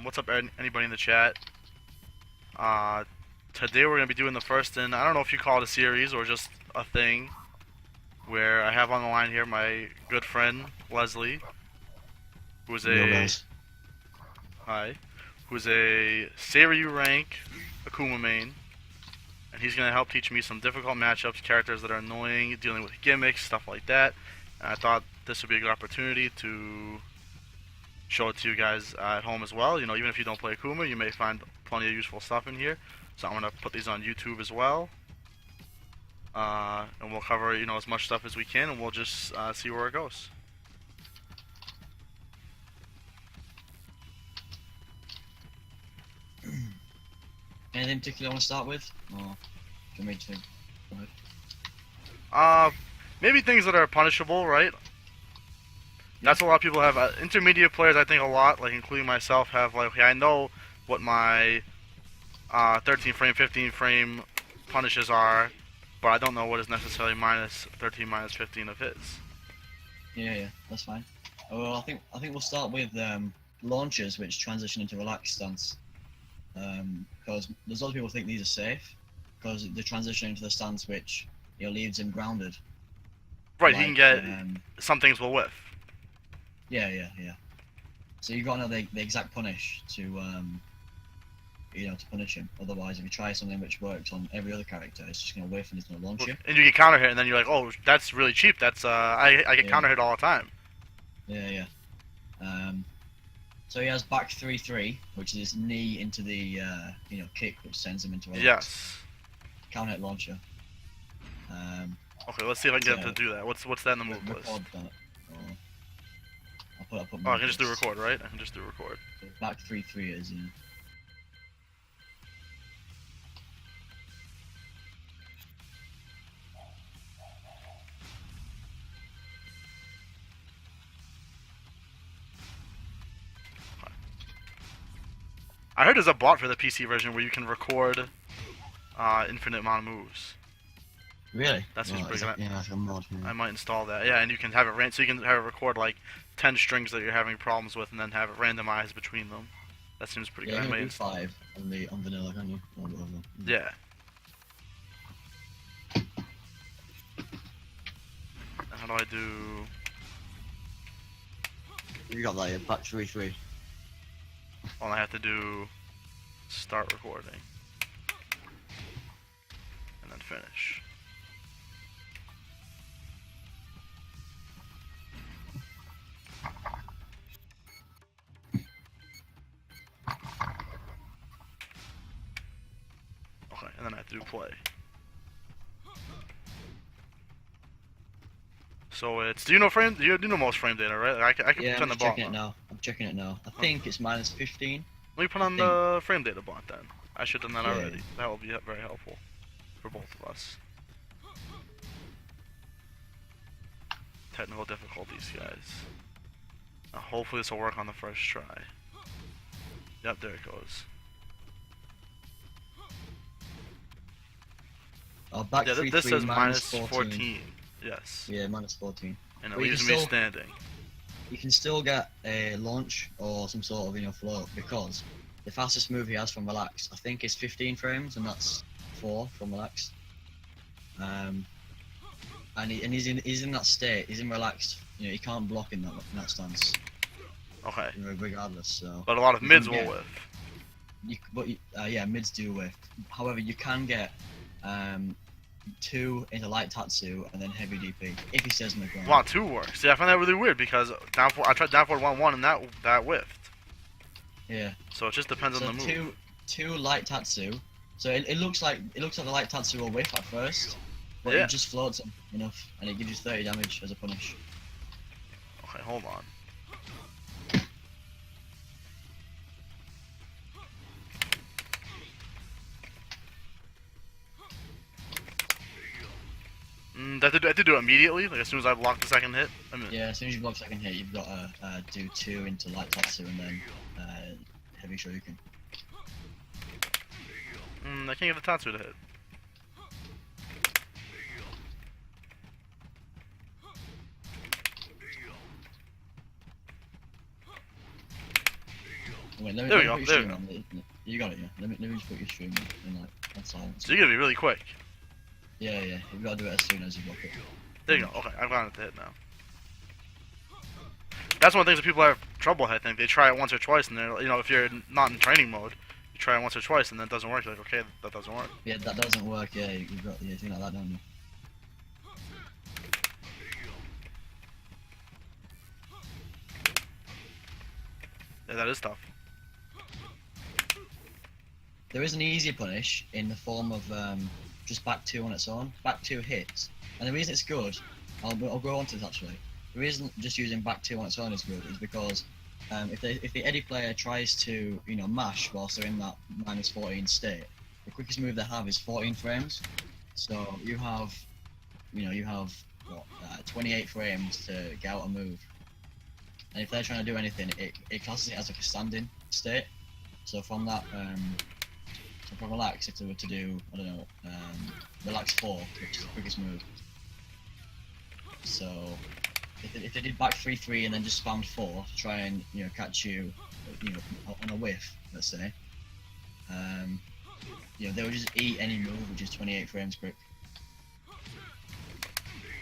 What's up, anybody in the chat? Uh, Today we're gonna be doing the first in, I don't know if you call it a series or just a thing, where I have on the line here my good friend Leslie, who's Yo, a guys. hi, who's a Seiryu rank Akuma main, and he's gonna help teach me some difficult matchups, characters that are annoying, dealing with gimmicks, stuff like that. And I thought this would be a good opportunity to show it to you guys at home as well. You know, even if you don't play Akuma, you may find plenty of useful stuff in here. So I'm gonna put these on YouTube as well, and we'll cover as much stuff as we can, and we'll just see where it goes. Anything particular you want to start with? Or do you want me to go ahead? Maybe things that are punishable, right? That's what a lot of people have. Intermediate players, I think a lot, like including myself, have like, okay, I know what my 13 frame, 15 frame punishes are, but I don't know what is necessarily minus 13, minus 15 of his. Yeah, that's fine. Well, I think we'll start with launchers, which transition into relaxed stance. Because there's a lot of people think these are safe, because they transition into the stance which leaves him grounded. Right, Like, he can get some things will whiff. Yeah. So you've got to know the exact punish to to punish him. Otherwise, if you try something which works on every other character, it's just gonna whiff and it's gonna launch you. And you get counter hit, and then you're like, oh, that's really cheap. That's I get counter hit all the time. Yeah. So he has back 3-3, which is knee into the kick, which sends him into a yes counter hit launcher. Okay, let's see if I can get him to do that. What's that in the move list? I'll put I can just do record, right? I can just do record. So back 3-3 is I heard there's a bot for the PC version where you can record infinite amount of moves. Really? That seems pretty good. Yeah, like a mod. Yeah. I might install that. Yeah, and you can have it so you can have it record like 10 strings that you're having problems with, and then have it randomized between them. That seems pretty good. You can do 5 on vanilla, can't you? Yeah. How do I do? You got that, back 3-3. Well, I have to do start recording and then finish. Okay, and then I have to do play. So it's do you know most frame data, right? I can Yeah, turn the bot. I'm checking it now. I think it's minus 15. Let me put on the frame data bot then. I should have done that Yeah. already. That will be very helpful for both of us. Technical difficulties, guys. Hopefully this will work on the first try. Yep, there it goes. Oh, back Yeah, 3-3 this says minus 14. 14. Yes. Yeah, minus 14. And it But you leaves can me still- standing. You can still get a launch or some sort of float, because the fastest move he has from relax, I think, is 15 frames, and that's 4 from relax. And he's in that state. He's in relaxed. He can't block in that stance. Okay. Regardless. So. But a lot of you mids can will get- whiff. Yeah, mids do whiff. However, you can get 2 into light tatsu and then heavy DP if he stays on the ground. Wow, 2 works. Yeah, I find that really weird because I tried down forward 1-1 and that whiffed. Yeah. So it just depends on the move. Two light tatsu. So it looks like the light tatsu will whiff at first, but Yeah. it just floats him enough, and it gives you 30 damage as a punish. Okay, hold on. I have to do it immediately, like as soon as I block the second hit. Yeah, as soon as you block second hit, you've got to do 2 into light tatsu and then heavy shuriken. I can't get the Tatsu to hit. Wait, let There me we go, put your there we stream on. You got it, yeah. Let me just put your stream in like on silence. So you're gonna be really quick. Yeah, yeah. You gotta do it as soon as you block it. There you go. Okay, I've gotten it to hit now. That's one of the things that people have trouble with, I think. They try it once or twice, and they're, if you're not in training mode, you try it once or twice, and then it doesn't work. You're like, okay, that doesn't work. Yeah, that doesn't work. Yeah, you've got thing like that, don't you? Yeah, that is tough. There is an easier punish in the form of just back two on its own. Back two hits, and the reason it's good, I'll go on to this actually. The reason just using back two on its own is good is because if the Eddy player tries to mash whilst they're in that -14 state, the quickest move they have is 14 frames. So you have what 28 frames to get out a move. And if they're trying to do anything, it classes it as like a standing state. So from that, so from relax, if they were to do, I don't know, relax 4, which is the quickest move. So if they did back 3-3 and then just spammed 4 to try and catch you, on a whiff, let's say, they would just eat any move which is 28 frames quick.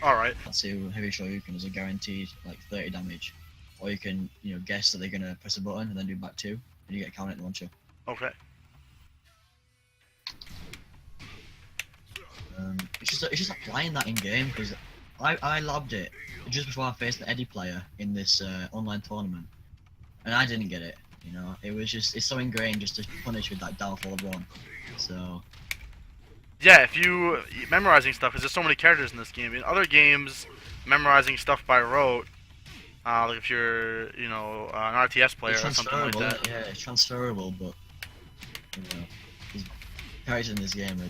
Alright. That's who Heavy Shoryuken is a guaranteed like 30 damage. Or you can, guess that they're gonna press a button and then do back 2, and you get a counter launcher. Okay. It's just applying that in game because I lobbed it just before I faced the Eddy player in this online tournament, and I didn't get it. It was it's so ingrained just to punish with that down forward 1. So. Yeah, if you memorizing stuff, because there's so many characters in this game. In other games, memorizing stuff by rote. Like if you're, an RTS player or something like that. Yeah, it's transferable, but these characters in this game.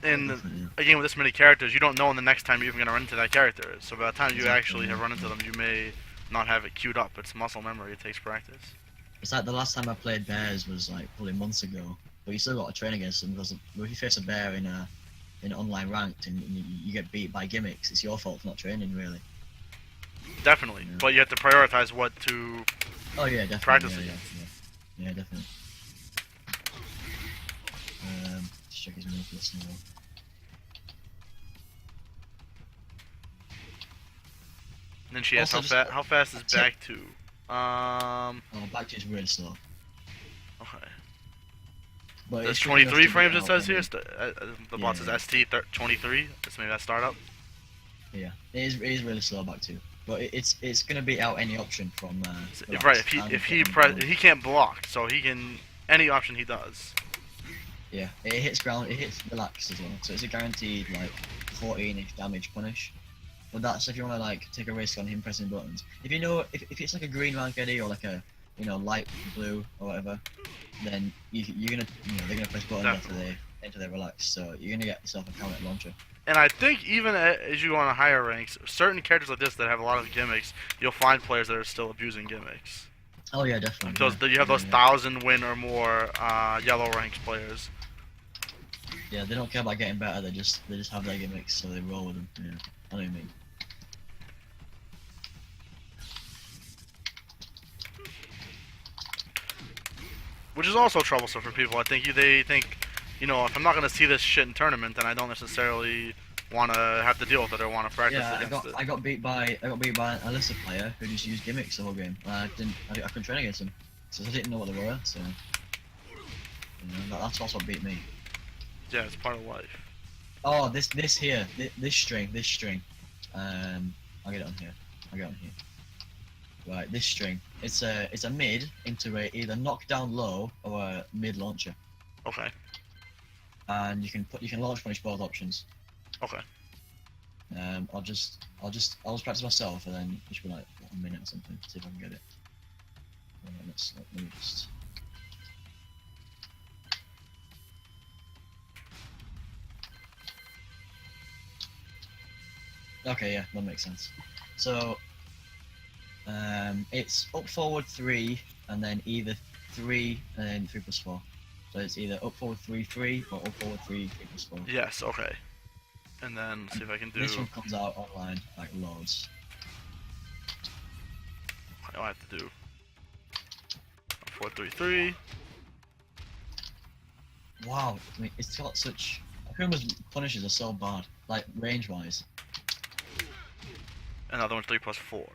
In a game with this many characters, you don't know when the next time you're even gonna run into that character. So by the time you actually have run into them, you may not have it queued up. It's muscle memory. It takes practice. It's like the last time I played bears was like probably months ago, but you still got to train against them because if you face a bear in online ranked and you get beat by gimmicks, it's your fault for not training really. Definitely, but you have to prioritize what to definitely. practice Yeah, definitely. Just check his move list now. And then she asks how fast is back to? Back to is really slow. Okay. But there's 23 frames it says here. The bot says ST 23. That's maybe that startup. Yeah, it is really slow back to. But it's gonna beat out any option from. Right, if he can't block, so he can any option he does. Yeah, it hits ground, it hits relax as well, so it's a guaranteed like 14-ish damage punish. But that's if you want to like take a risk on him pressing buttons. If if it's like a green rank Eddy or like a light blue or whatever, then you're gonna they're gonna press buttons after they relax, so you're gonna get yourself a counter launcher. And I think even as you go on higher ranks, certain characters like this that have a lot of gimmicks, you'll find players that are still abusing gimmicks. Oh yeah, definitely. You have those 1,000 win or more yellow ranked players. Yeah, they don't care about getting better. They just have their gimmicks, so they roll with them. Yeah, I know what you mean. Which is also troublesome for people. I think they think, if I'm not gonna see this shit in tournament, then I don't necessarily want to have to deal with it or want to practice against it. I got beat by an Alyssa player who just used gimmicks the whole game. I couldn't train against him, so I didn't know what they were. So that's also what beat me. Yeah, it's part of life. Oh, this string. I'll get it on here. Right, this string. It's a mid into either knockdown low or a mid launcher. Okay. And you can launch punish both options. Okay. I'll just practice myself and then it should be like a minute or something. See if I can get it. Let me just. Okay, yeah, that makes sense. So, it's up forward 3 and then either 3 and then 3 plus 4. So it's either up forward 3-3 or up forward 3 plus 4. Yes, okay. And then let's see if I can do. This one comes out online like loads. I have to do 4-3-3. Wow, I mean, it's got such. Akuma's punishes are so bad, like range wise. Another one 3+4.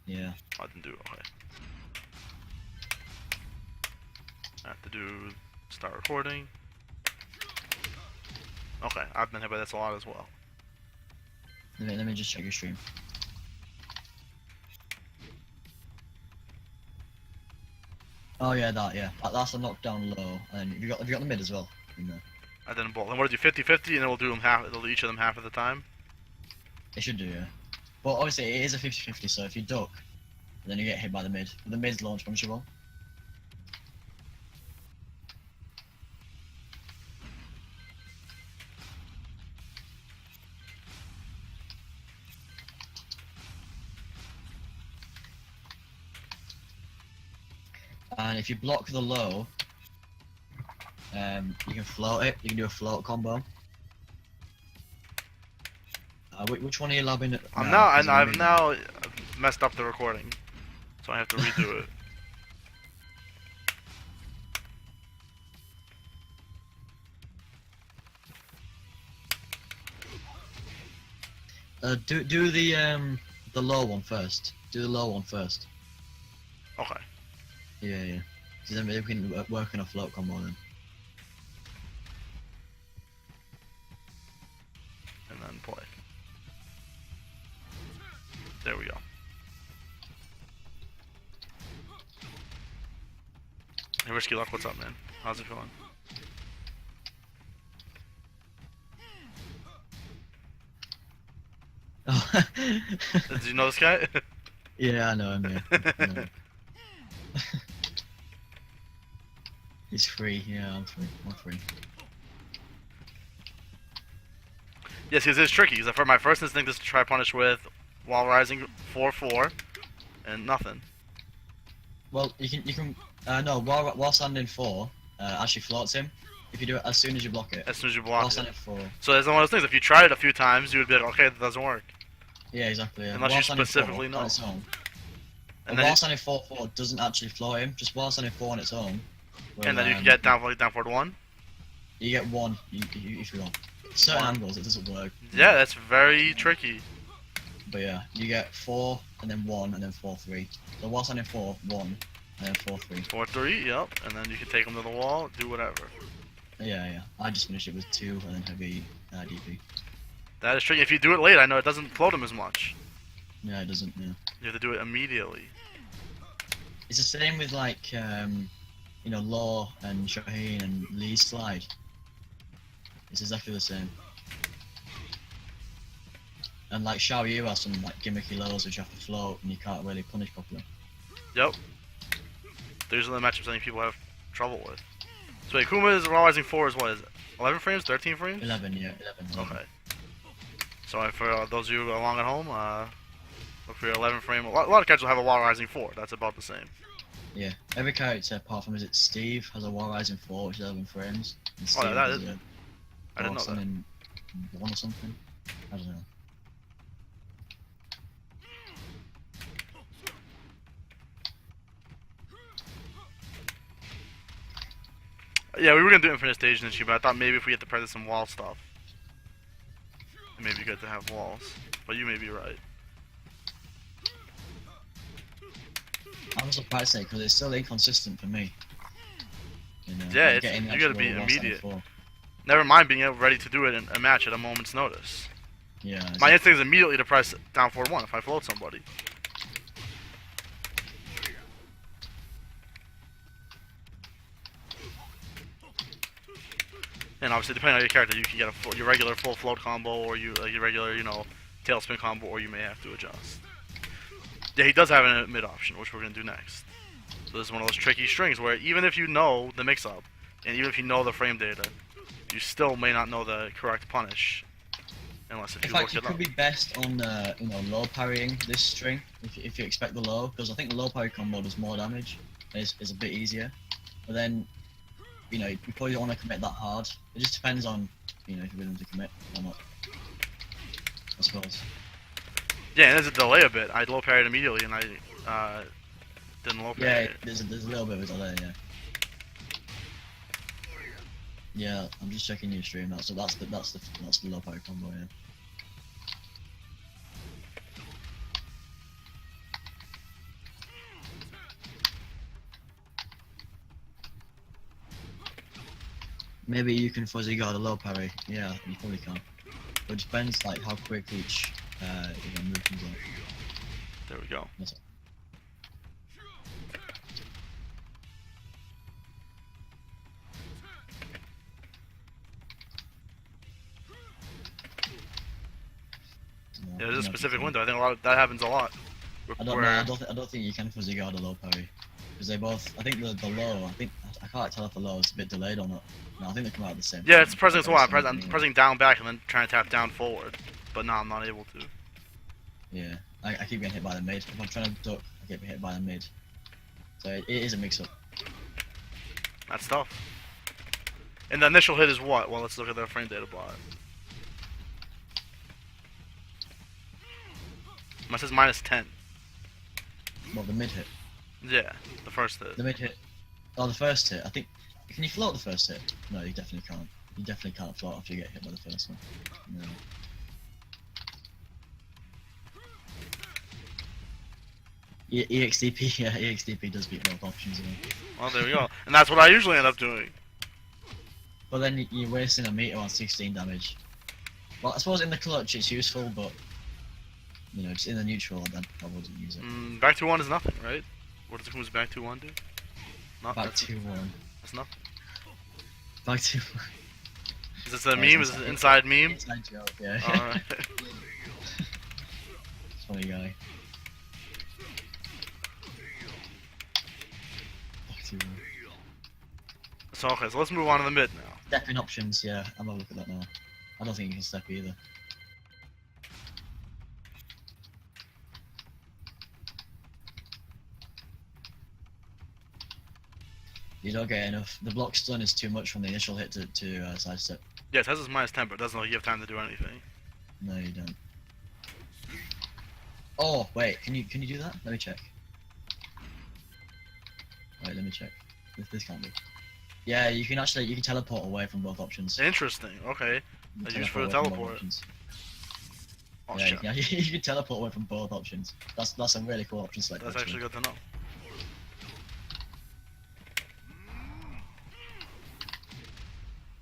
Yeah. I didn't do it. Okay. I have to do start recording. Okay, I've been hit by this a lot as well. Let me just check your stream. Oh yeah, that's a knockdown low. And have you got the mid as well? In there? I didn't both. And what do you do? 50-50, and then we'll do them half. It'll do each of them half of the time. It should do, yeah. But obviously it is a 50-50, so if you duck, then you get hit by the mid. The mid's launch punishable. And if you block the low, you can float it. You can do a float combo. Which one are you lobbing? I've now messed up the recording, so I have to redo it. Do the low one first. Do the low one first. Okay. Yeah. So then we can work on a float combo then. And then play. There we go. Hey, Risky Luck, what's up, man? How's it going? Oh. Did you know this guy? Yeah, I know him, yeah. I know him. He's free, yeah, I'm free. Yes, it's tricky. Because for my first instinct is to try punish with while rising 4-4 and nothing. Well, you can no, while standing 4, actually floats him. If you do it as soon as you block it. As soon as you While block it. standing 4. So it's one of those things. If you tried it a few times, you would be like, okay, that doesn't work. Yeah, exactly. Yeah. Unless while you standing specifically 4 know. on its own. And While then, standing 4-4 doesn't actually float him. Just while standing 4 on its own. and then you can get down forward 1. You get 1 if you want. Certain angles it doesn't work. Yeah, that's very tricky. But yeah, you get 4 and then 1 and then 4-3. So while standing 4, 1 and then 4-3. 4-3, yep. And then you can take them to the wall, do whatever. Yeah. I just finished it with 2 and then heavy DP. That is tricky. If you do it late, I know it doesn't float them as much. Yeah, it doesn't. Yeah. You have to do it immediately. It's the same with like Law and Shaheen and Lee's slide. It's exactly the same. And like Xiao Yu has some like gimmicky lows which have to float and you can't really punish properly. Yep. Those are the matchups I think people have trouble with. So wait, Akuma is rising 4 is what is it? 11 frames? 13 frames? 11, yeah, 11. Okay. So for those of you along at home, look for your 11 frame. A lot of characters will have a wall rising 4. That's about the same. Yeah, every character apart from Steve has a wall rising 4 which is 11 frames. And Oh, yeah, that has is. a I didn't know that. in 1 or something. I don't know. Yeah, we were gonna do Infinite Stage and shit, but I thought maybe if we had to practice some wall stuff, it may be good to have walls. But you may be right. I'm surprised because it's still inconsistent for me. Yeah, it's, getting you gotta be actual immediate. 4. Never mind being ready to do it in a match at a moment's notice. Yeah. My Exactly. instinct is immediately to press down forward 1 if I float somebody. And obviously, depending on your character, you can get your regular full float combo, or your regular, tailspin combo, or you may have to adjust. Yeah, he does have a mid option, which we're gonna do next. So this is one of those tricky strings where even if you know the mix-up, and even if you know the frame data, you still may not know the correct punish, unless if In you look fact, you it up. could be best on low parrying this string if you expect the low, because I think the low parry combo does more damage. Is a bit easier, but then you probably don't want to commit that hard. It just depends on if you're willing to commit or not. I suppose. Yeah, and there's a delay a bit. I low parried immediately, and I Didn't low Yeah, parry. there's a little bit of it there, yeah. Yeah, I'm just checking your stream now. So that's the low parry combo, yeah. Maybe you can fuzzy guard a low parry. Yeah, you probably can. But it depends like how quick each move comes out. There we go. That's it. Yeah, there's a specific window. I think that happens a lot. I don't know. I don't think you can fuzzy guard a low parry because they both. I think the low. I can't tell if the low is a bit delayed or not. No, I think they come out at the same. Yeah, time. it's pressing Like, what? I'm pressing down back and then trying to tap down forward, but no, I'm not able to. Yeah, I keep getting hit by the mid. If I'm trying to duck, I get hit by the mid. So it is a mix-up. That's tough. And the initial hit is what? Well, let's look at the frame data plot. Mine says -10. Well, the mid hit. Yeah, the first hit. The mid hit. Oh, the first hit. I think. Can you float the first hit? No, you definitely can't. You definitely can't float after you get hit by the first one. No. EXDP, yeah, EXDP does beat both options. Yeah. Well, there we go. And that's what I usually end up doing. But then you're wasting a meter on 16 damage. Well, I suppose in the clutch it's useful, but you know, just in the neutral, then I wouldn't use it. Back to 1 is nothing, right? What does Akuma's back to 1 do? Nothing. Back to 1. That's nothing. Back to 1. Is this a meme? Is this an inside meme? Inside joke, yeah. Alright. Funny guy. Back to 1. So okay, so let's move on to the mid now. Stepping options, yeah. I'm gonna look at that now. I don't think you can step either. You don't get enough. The block stun is too much from the initial hit to sidestep. Yeah, it says it's -10, but it doesn't look like you have time to do anything. No, you don't. Oh wait, can you do that? Let me check. Wait, let me check. This can't be. Yeah, you can teleport away from both options. Interesting. Okay. You I can use for the away from both teleport. options. Oh Yeah, shit. you can teleport away from both options. That's a really cool option select. That's actually good to know.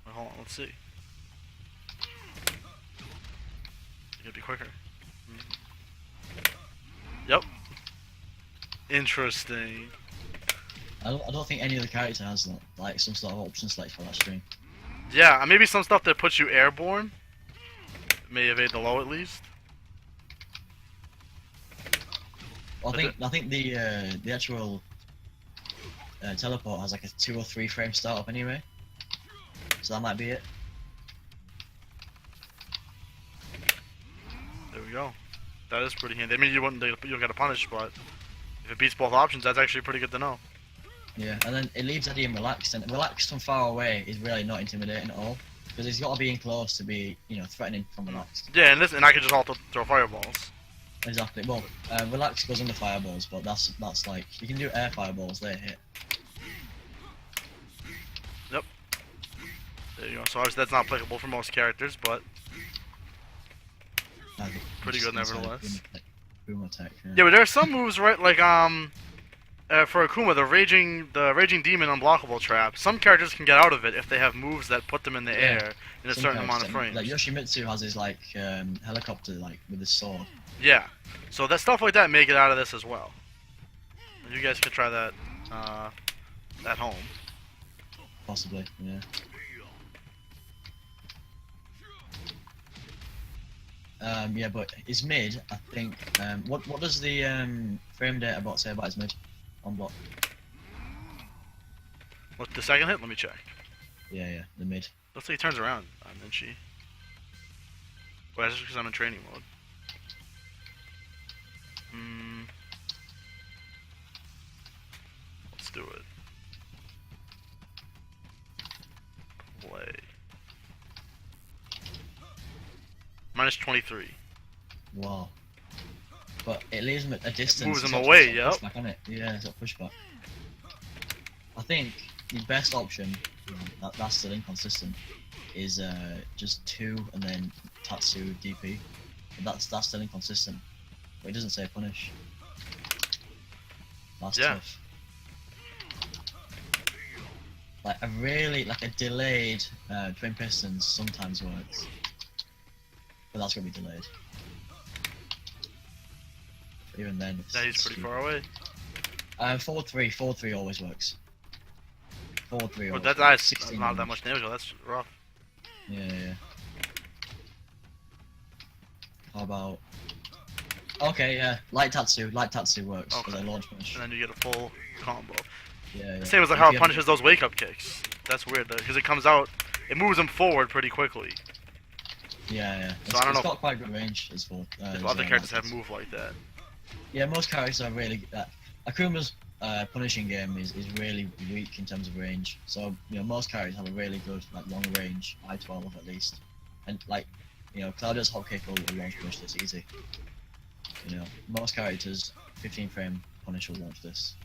Wait, hold on, let's see. It could be quicker. Yep. Interesting. I don't think any other character has that, like some sort of option select for that string. Yeah, maybe some stuff that puts you airborne may evade the low at least. Well, I think the actual teleport has like a 2 or 3 frame startup anyway, so that might be it. There we go. That is pretty handy. I mean, you don't get a punish, but if it beats both options, that's actually pretty good to know. Yeah, and then it leaves Eddy in relaxed, and relaxed from far away is really not intimidating at all, because he's got to be in close to be, you know, threatening from relaxed. Yeah, and I could just auto throw fireballs. Exactly. Well, relaxed goes under fireballs, but that's like you can do air fireballs. They hit. Yep. There you go. So obviously that's not applicable for most characters, but pretty good nevertheless. Boom attack. Yeah, but there are some moves, right? Like for Akuma, the raging demon unblockable trap. Some characters can get out of it if they have moves that put them in the air in a certain amount of frames. Like Yoshimitsu has his like helicopter like with his sword. Yeah. So that stuff like that may get out of this as well. You guys could try that at home. Possibly, yeah. Yeah, but his mid, I think. What does the frame data bot say about his mid on block? What's the second hit? Let me check. Yeah, the mid. Looks like he turns around on Ninchi. Well, that's just because I'm in training mode. Let's do it. Play. -23. Wow. but it leaves him at a distance. Moves him It's got away, sort of yep. pushback on it. Yeah, it's got pushback. I think the best option, that's still inconsistent, is just 2 and then Tatsu DP. But that's still inconsistent. But it doesn't say punish. That's Yeah. tough. Like a delayed twin pistons sometimes works, but that's gonna be delayed. But even then, it's Yeah, he's pretty stupid. far away. Forward 3 always works. Forward 3 But always that's works. nice. 16 Not that damage. much damage though. That's rough. Yeah. How about? Okay, yeah, light Tatsu works for Okay. the launch punish. And then you get a full combo. Yeah. Same as like If how you it have- punishes those wake up kicks. That's weird though, because it comes out, it moves him forward pretty quickly. Yeah. So I don't It's know got quite good range as well. If other characters have move like that. Yeah, most characters are really. Akuma's punishing game is really weak in terms of range. So most characters have a really good long range, I-12 at least, and Claudio's hot kick will launch punish this easy. Most characters 15 frame punish will launch this.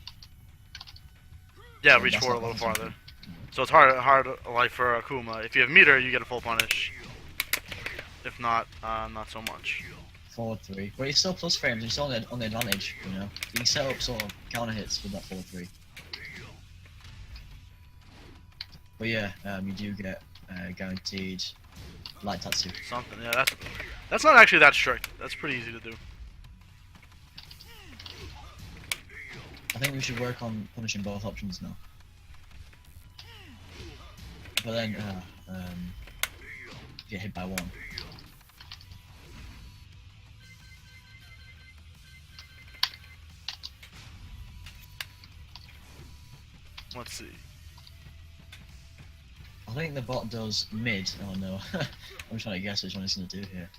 Yeah, So reach that's forward a not little something. farther. So it's hard like for Akuma. If you have meter, you get a full punish. If not, not so much. Forward 3, but it's still plus frames. It's on the advantage. You can set up sort of counter hits with that forward 3. But yeah, you do get guaranteed light Tatsu. Something. Yeah, that's not actually that strict. That's pretty easy to do. I think we should work on punishing both options now. But then, get hit by 1. Let's see. I think the bot does mid. Oh no, I'm trying to guess which one it's gonna do here.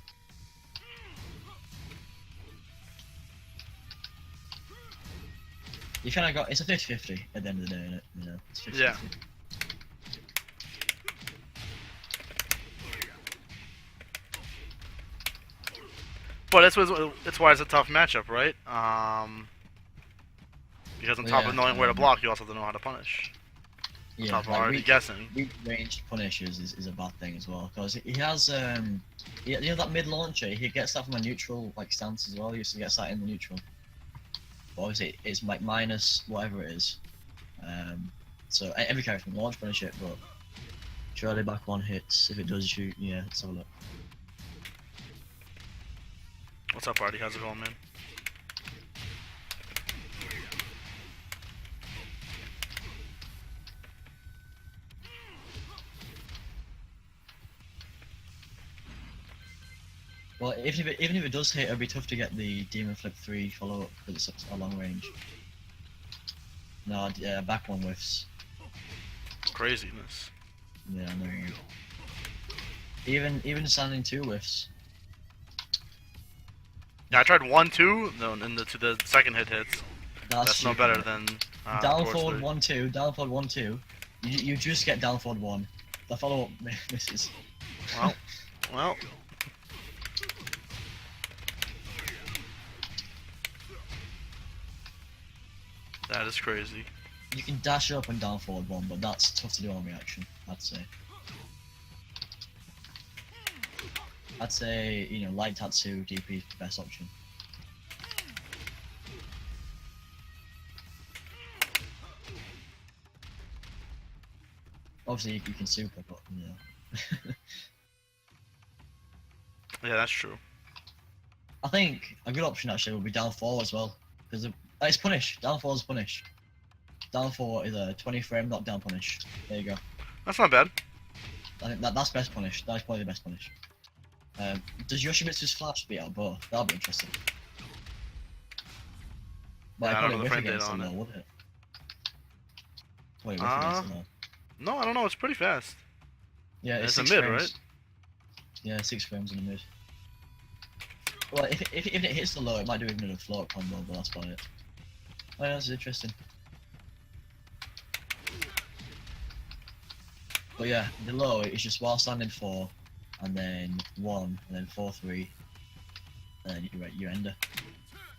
You kind of got, it's a 50-50 at the end of the day, isn't it? It's 50-50. Yeah. But that's why it's a tough matchup, right? Because on top of knowing where to block, you also have to know how to punish. On top of already guessing. Weak range punishes is a bad thing as well, because he has that mid launcher. He gets that from a neutral stance as well. He used to get that in the neutral. But obviously it's minus whatever it is. So every character can launch punish it, but surely back 1 hits. If it does shoot, yeah, let's have a look. What's up, Artie? How's it going, man? Well, even if it does hit, it'll be tough to get the Demon Flip 3 follow up because it's a long range. No, back 1 whiffs. Craziness. Yeah, I know. Right? Even standing 2 whiffs. Yeah, I tried 1, 2, no, and the second hit hits. That's no stupid. better than down forward forward 3. 1 2, down forward 1 2. You just get down forward 1. The follow up misses. Well. That is crazy. You can dash up and down forward 1, but that's tough to do on reaction, I'd say. I'd say, light Tatsu DP is the best option. Obviously, you can super, but Yeah, that's true. I think a good option actually would be down 4 as well, because it's punish. Down 4 is punish. Down 4 is a 20 frame knockdown punish. There you go. That's not bad. I think that's best punish. That's probably the best punish. Does Yoshimitsu's flash beat out both? That'll be interesting. But Yeah, I don't know the whiff frame data against on them it. though, wouldn't it? Probably whiff against them though. No, I don't know. It's pretty fast. Yeah, It's a 6 mid, frames. right? Yeah, 6 frames in the mid. Well, if it hits the low, it might do even a float combo, but that's about it. Oh, yeah, that's interesting. But yeah, the low is just while standing 4, and then 1, and then 4 3, and then you ender.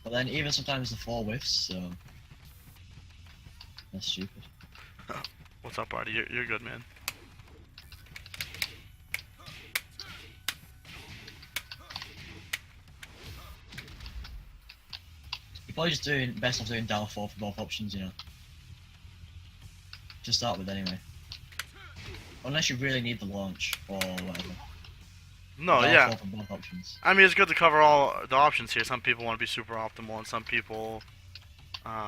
But then even sometimes the 4 whiffs, so that's stupid. What's up, Artie? You're good, man. You're probably just doing best of doing down 4 for both options, you know. To start with, anyway. Unless you really need the launch or whatever. No, down yeah. 4 for both options. I mean, it's good to cover all the options here. Some people want to be super optimal, and some people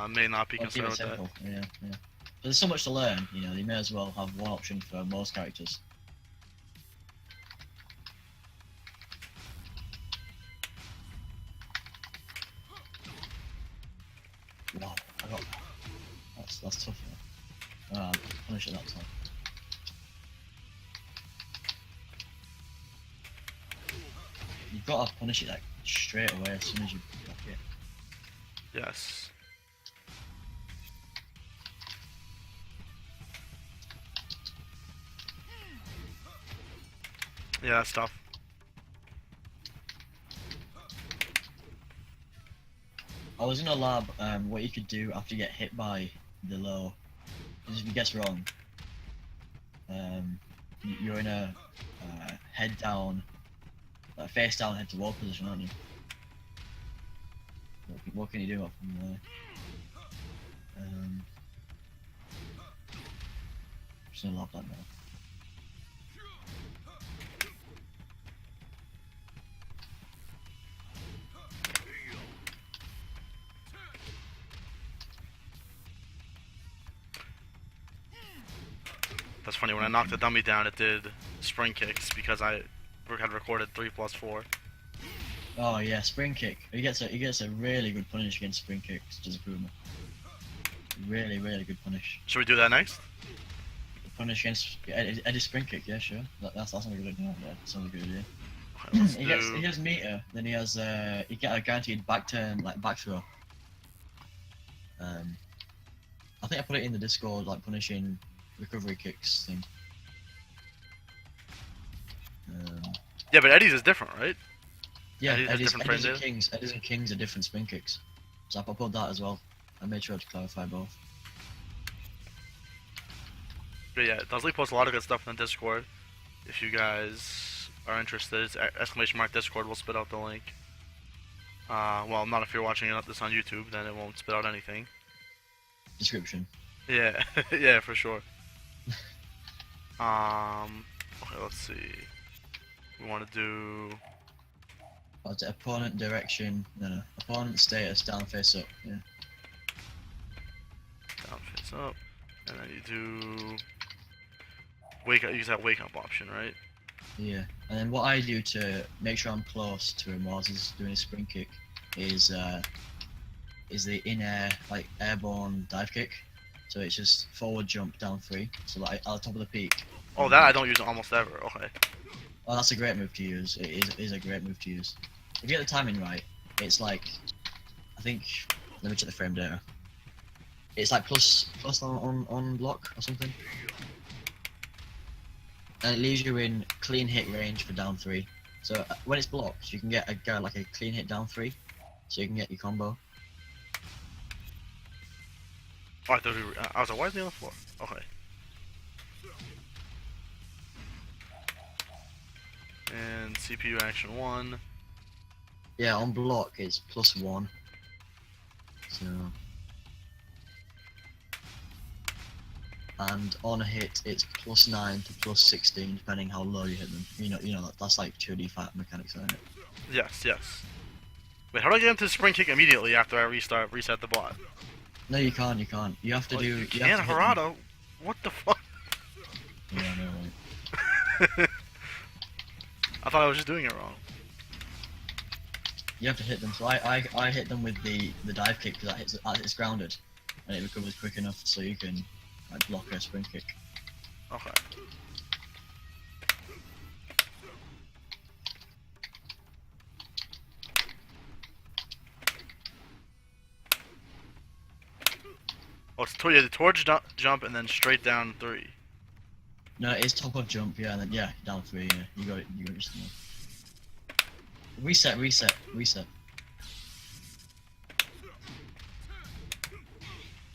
may not be Or keep concerned it with that. simple. Yeah, yeah. But there's so much to learn, you know. You may as well have one option for most characters. Wow, I got that's tough. I'll punish it that time. You've got to punish it like straight away as soon as you block it. Yes. Yeah, that's tough. I was in a lab. What you could do after you get hit by the low is if you guess wrong, you're in a head down, face down, head to wall position, aren't you? What can you do up from there? Just gonna lab that now. That's funny. When I knocked the dummy down, it did spring kicks because I had recorded 3+4. Oh yeah, spring kick. He gets a really good punish against spring kicks, does Akuma. Really good punish. Should we do that next? Punish against Eddy's spring kick, yeah, sure. That's not a good idea. Yeah, that's not a good idea. Okay, let's he do... has meter, then he has he get a guaranteed back turn, like back throw. I think I put it in the Discord, like punishing recovery kicks thing. Yeah, but Eddie's is different, right? Yeah, Eddie's different frame data? Eddy's and Kings are different spin kicks. So I put that as well. I made sure to clarify both. But yeah, Dudley posts a lot of good stuff in the Discord. If you guys are interested, it's !Discord. We'll spit out the link. Well, not if you're watching this on YouTube, then it won't spit out anything. Description. Yeah, yeah, for sure. Okay, let's see. We want to do... Oh, it's opponent direction. No. Opponent status down face up. Yeah. Down face up. And then you do... Wake up. Use that wake up option, right? Yeah. And then what I do to make sure I'm close to him whilst he's doing a spring kick is the in-air, like airborne dive kick. So it's just forward jump down 3. So like at the top of the peak. Oh, that I don't use almost ever. Okay. Oh, that's a great move to use. It is a great move to use. If you get the timing right, it's like, I think, let me check the frame data. It's like plus on block or something. And it leaves you in clean hit range for down 3. So when it's blocked, you can get like a clean hit down 3. So you can get your combo. Oh, I was like, why is he on the floor? Okay. And CPU action 1. Yeah, on block it's +1. So. And on a hit it's +9 to +16 depending how low you hit them. You know that's like 2D fight mechanics, isn't it? Yes, yes. Wait, how do I get into the spring kick immediately after I reset the bot? No, you can't. You have to do. You can, Harada. What the fuck? Yeah, I know, right? I thought I was just doing it wrong. You have to hit them. So I hit them with the dive kick because it's grounded, and it recovers quick enough so you can like block a spring kick. Okay. Oh, it's the torch jump and then straight down 3. No, it's top of jump, yeah, and then down 3. Yeah, you got it just now. Reset.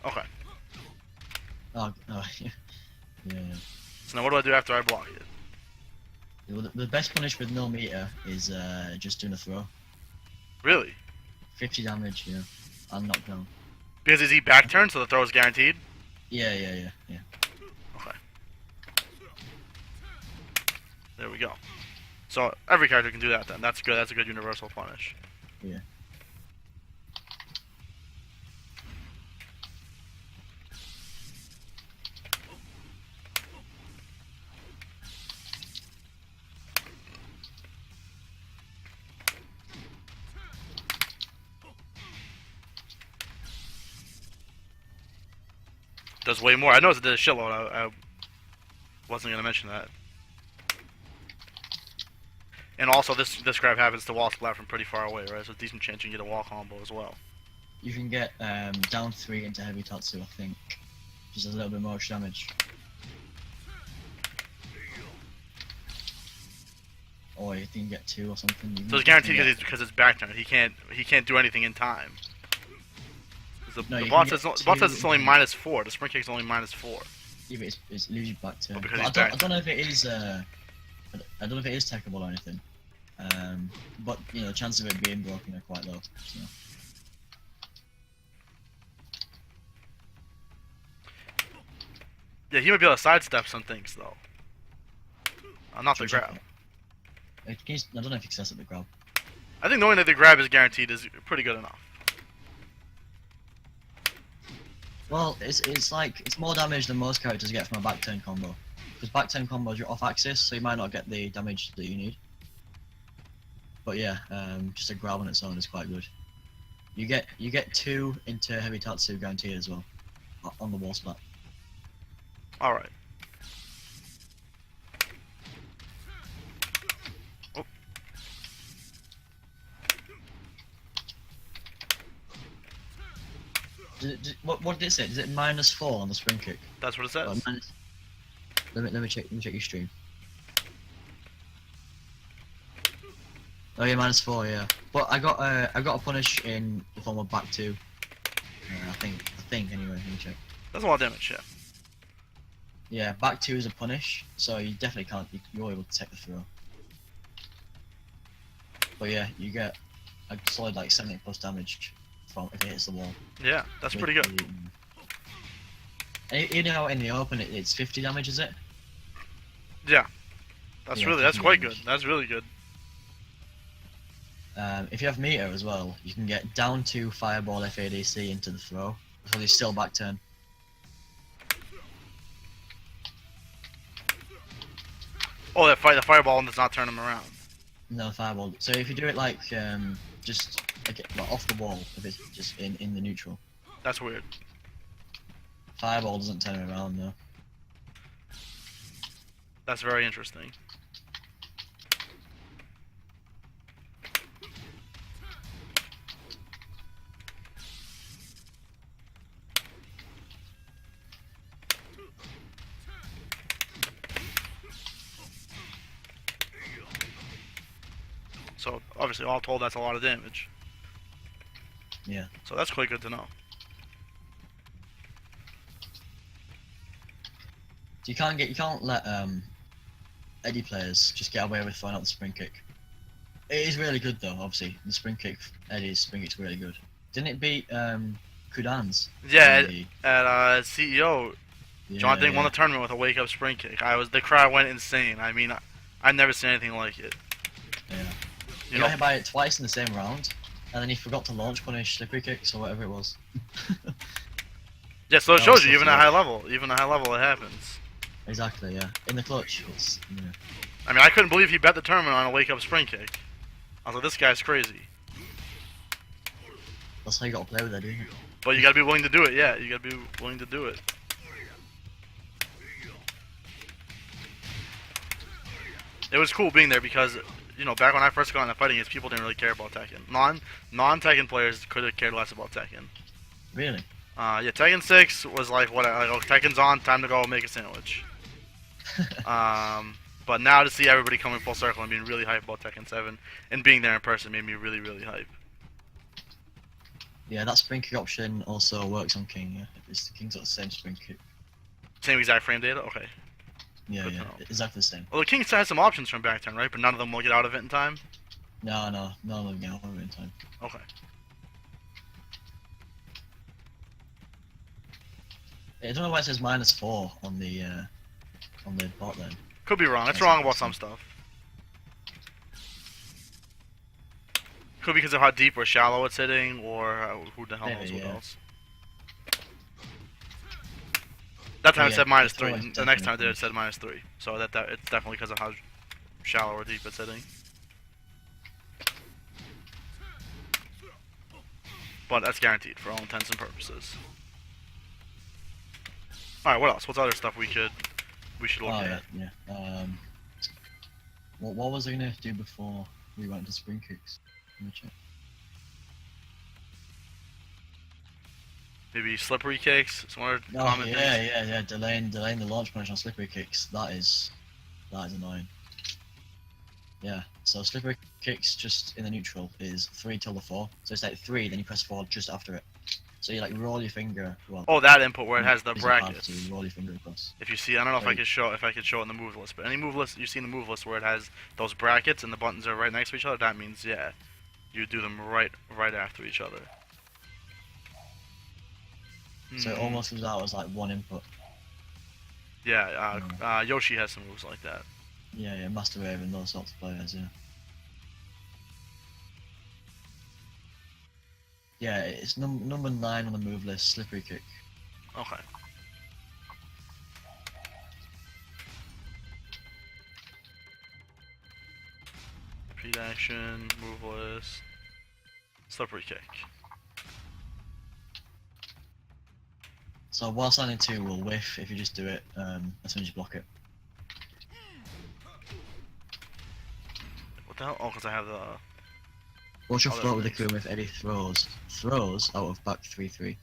Okay. Oh, yeah. So now what do I do after I block it? Well, the best punish with no meter is just doing a throw. Really? 50 damage, yeah, and knockdown. Because is he back turn, so the throw is guaranteed? Yeah. Okay. There we go. So every character can do that then. That's good. That's a good universal punish. Yeah. Does way more. I noticed it did a shitload. I wasn't gonna mention that. And also, this grab happens to wall splat from pretty far away, right? So decent chance you can get a wall combo as well. You can get down 3 into heavy tatsu, I think. Just a little bit more damage. Or you can get 2 or something. So it's guaranteed because it's back turn. He can't do anything in time. The bot says it's only -4. The sprint kick's only -4. Yeah, but it's lose you back turn. Because I back don't know if it is. I don't know if it is techable or anything. But you know, the chances of it being broken are quite low. So. Yeah, he might be able to sidestep some things though. Not the grab. I don't know if he can set the grab. I think knowing that the grab is guaranteed is pretty good enough. Well, it's more damage than most characters get from a back turn combo. Because back turn combos you're off axis, so you might not get the damage that you need. But yeah, just a grab on its own is quite good. You get 2 into heavy tatsu guaranteed as well, on the wall splat. All right. Oh. What did it say? Is it -4 on the spring kick? That's what it says. Let me check your stream. Oh yeah, -4, yeah. But I got a punish in the form of back 2. I think anyway. Let me check. That's a lot of damage, yeah. Yeah, back 2 is a punish, so you definitely can't. You're able to take the throw. But yeah, you get a solid like 70+ damage from if it hits the wall. Yeah, that's pretty good. And you know, in the open, it's 50 damage, is it? Yeah, that's quite good. Damage. That's really good. If you have meter as well, you can get down 2 fireball FADC into the throw, so he's still back turn. Oh, the fireball does not turn him around. No fireball. So if you do it like just like off the wall, if it's just in the neutral. That's weird. Fireball doesn't turn it around, no. That's very interesting. So obviously, all told, that's a lot of damage. Yeah. So that's quite good to know. So you can't let Eddy players just get away with throwing out the spring kick. It is really good though, obviously. The spring kick, Eddy's spring kick's really good. Didn't it beat Kudan's? Yeah, at CEO, Yeah, John didn't win the tournament with a wake up spring kick. The crowd went insane. I mean, I've never seen anything like it. Yeah. You He got know, hit by it twice in the same round, and then he forgot to launch punish slippery kicks or whatever it was. yeah. So it That shows was you, so even at sick. high level, it happens. Exactly, yeah. In the clutch, it's I mean, I couldn't believe he bet the tournament on a wake up spring kick. I was like, this guy's crazy. that's how you gotta play with it, isn't it? But you gotta be willing to do it. Yeah, you gotta be willing to do it. It was cool being there because, you know, back when I first got into fighting games, people didn't really care about Tekken. Non-Tekken players could have cared less about Tekken. Really? Yeah, Tekken 6 was like, what? Like, oh, Tekken's on, time to go make a sandwich. But now to see everybody coming full circle and being really hype about Tekken 7 and being there in person made me really, really hype. Yeah, that spring kick option also works on King. Yeah, it's the King's got the same spring kick. Same exact frame data? Okay. Yeah, Good to yeah, know. exactly the same. Well, the King has some options from back turn, right? But none of them will get out of it in time? No, none of them get over in time. Okay. I don't know why it says -4 on the bot then. Could be wrong. It's That's wrong about interesting. some stuff. Could be because of how deep or shallow it's hitting, or who the hell knows Maybe, what yeah. else. That time Oh, it yeah, said the throw -3. is The next time it definitely did, it said -3. So that it's definitely because of how shallow or deep it's hitting. But that's guaranteed for all intents and purposes. All right, what else? What's other stuff we should look Oh at? yeah. What was I gonna do before we went to spring kicks? Let me check. Maybe slippery kicks. Some other Oh common things. yeah. Delaying the launch punish on slippery kicks. That is annoying. Yeah. So slippery kicks just in the neutral is 3 till the 4. So it's like 3, then you press 4 just after it. So you like roll your finger. Well, Oh, that input where it has the use your pad brackets. to roll your finger across. If you see, I don't know if I Right. could show it in the move list, but any move list you see in the move list where it has those brackets and the buttons are right next to each other, that means yeah, you do them right after each other. So it almost comes out as like one input. Yeah, Yoshi has some moves like that. Yeah, Master Wave and those sorts of players, yeah. Yeah, it's number 9 on the move list, slippery kick. Okay. Repeat action, move list, slippery kick. So while standing 2 will whiff if you just do it as soon as you block it. What the hell? Oh, because I have the. Watch your Other float with the things. Kuma if Eddy throws out of back 3-3.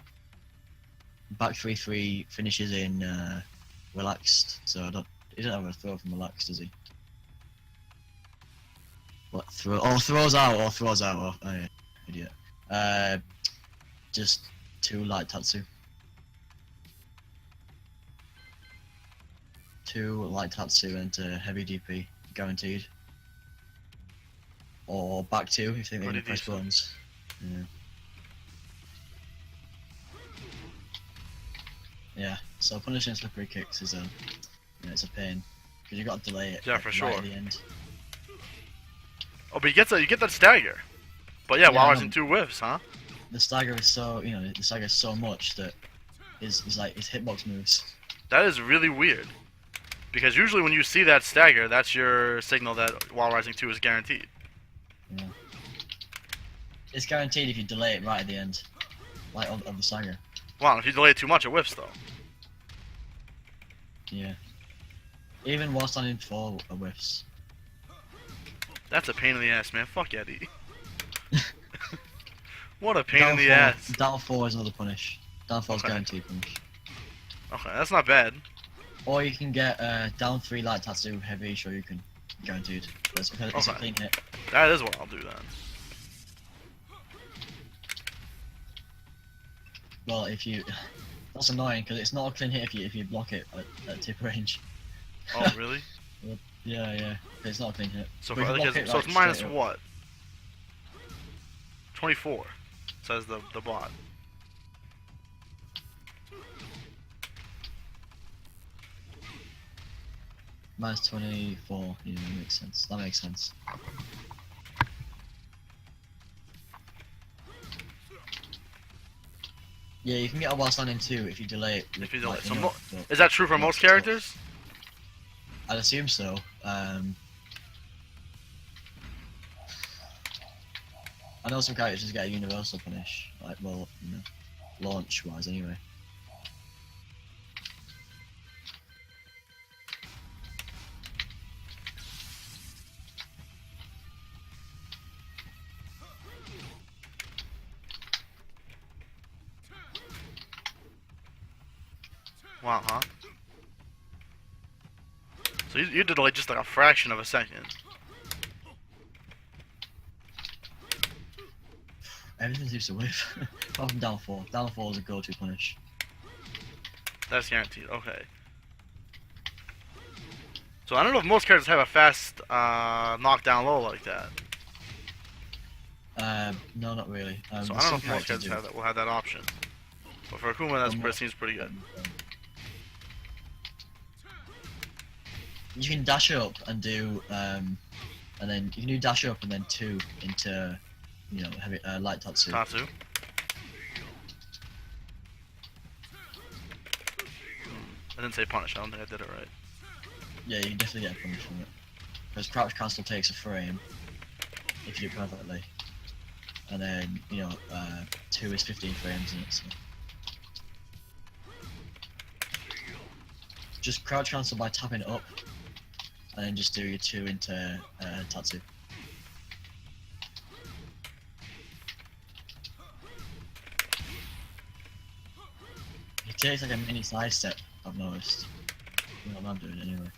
Back 3-3 finishes in relaxed, so he doesn't have a throw from relaxed, does he? What throw? Oh, throws out. Oh yeah, idiot. Just 2 light tatsu. 2 light tatsu into heavy DP, guaranteed. Or back 2 if they Pretty can press decent. buttons. Yeah. Yeah. So punishing slippery kicks is it's a pain because you got to delay it. Yeah, like, for right sure. at the end. Oh, but you get that stagger. But yeah, Yeah, while I I was know. in 2 whiffs, huh? The stagger is so the stagger is so much that is like his hitbox moves. That is really weird. Because usually when you see that stagger, that's your signal that While Rising 2 is guaranteed. Yeah. It's guaranteed if you delay it right at the end, like of the stagger. Wow, if you delay it too much, it whiffs though. Yeah. Even while standing 4 whiffs. That's a pain in the ass, man. Fuck Eddy. What a pain in the ass. Down 4 is another punish. Down 4 is Okay. guaranteed punish. Okay, that's not bad. Or you can get down 3 light tatsu heavy Shoryuken, guaranteed. It's a Okay. clean hit. That is what I'll do then. Well, if you, that's annoying because it's not a clean hit if you block it at tip range. Oh, really? Yeah. It's not a clean hit. So, But if you block it, so like, it's minus straight up- what? 24, says the bot. Minus 24. Yeah, that makes sense. That makes sense. Yeah, you can get a while standing too if you delay it. If you delay like, it. So but Is that true for not most so- characters? I'd assume so. I know some characters just get a universal punish, like, well, launch wise anyway. Wow, huh? So you did like just like a fraction of a second. Every anything seems to whiff. Apart from down 4. Down 4 is a go-to punish. That's guaranteed. Okay. So I don't know if most characters have a fast knockdown low like that. No, not really. So I don't know if most characters will have that option. But for Akuma, that seems pretty good. You can dash up and do, and then you can do dash up and then 2 into, you know, heavy, light Tatsu. Tatsu. I didn't say punish. I don't think I did it right. Yeah, you can definitely get a punish from it. Because crouch cancel takes a frame if you do it perfectly, and then you know 2 is 15 frames in it. So. Just crouch cancel by tapping up, and then just do your 2 into Tatsu. It takes like a mini side step, I've noticed. You know what I'm doing anyway.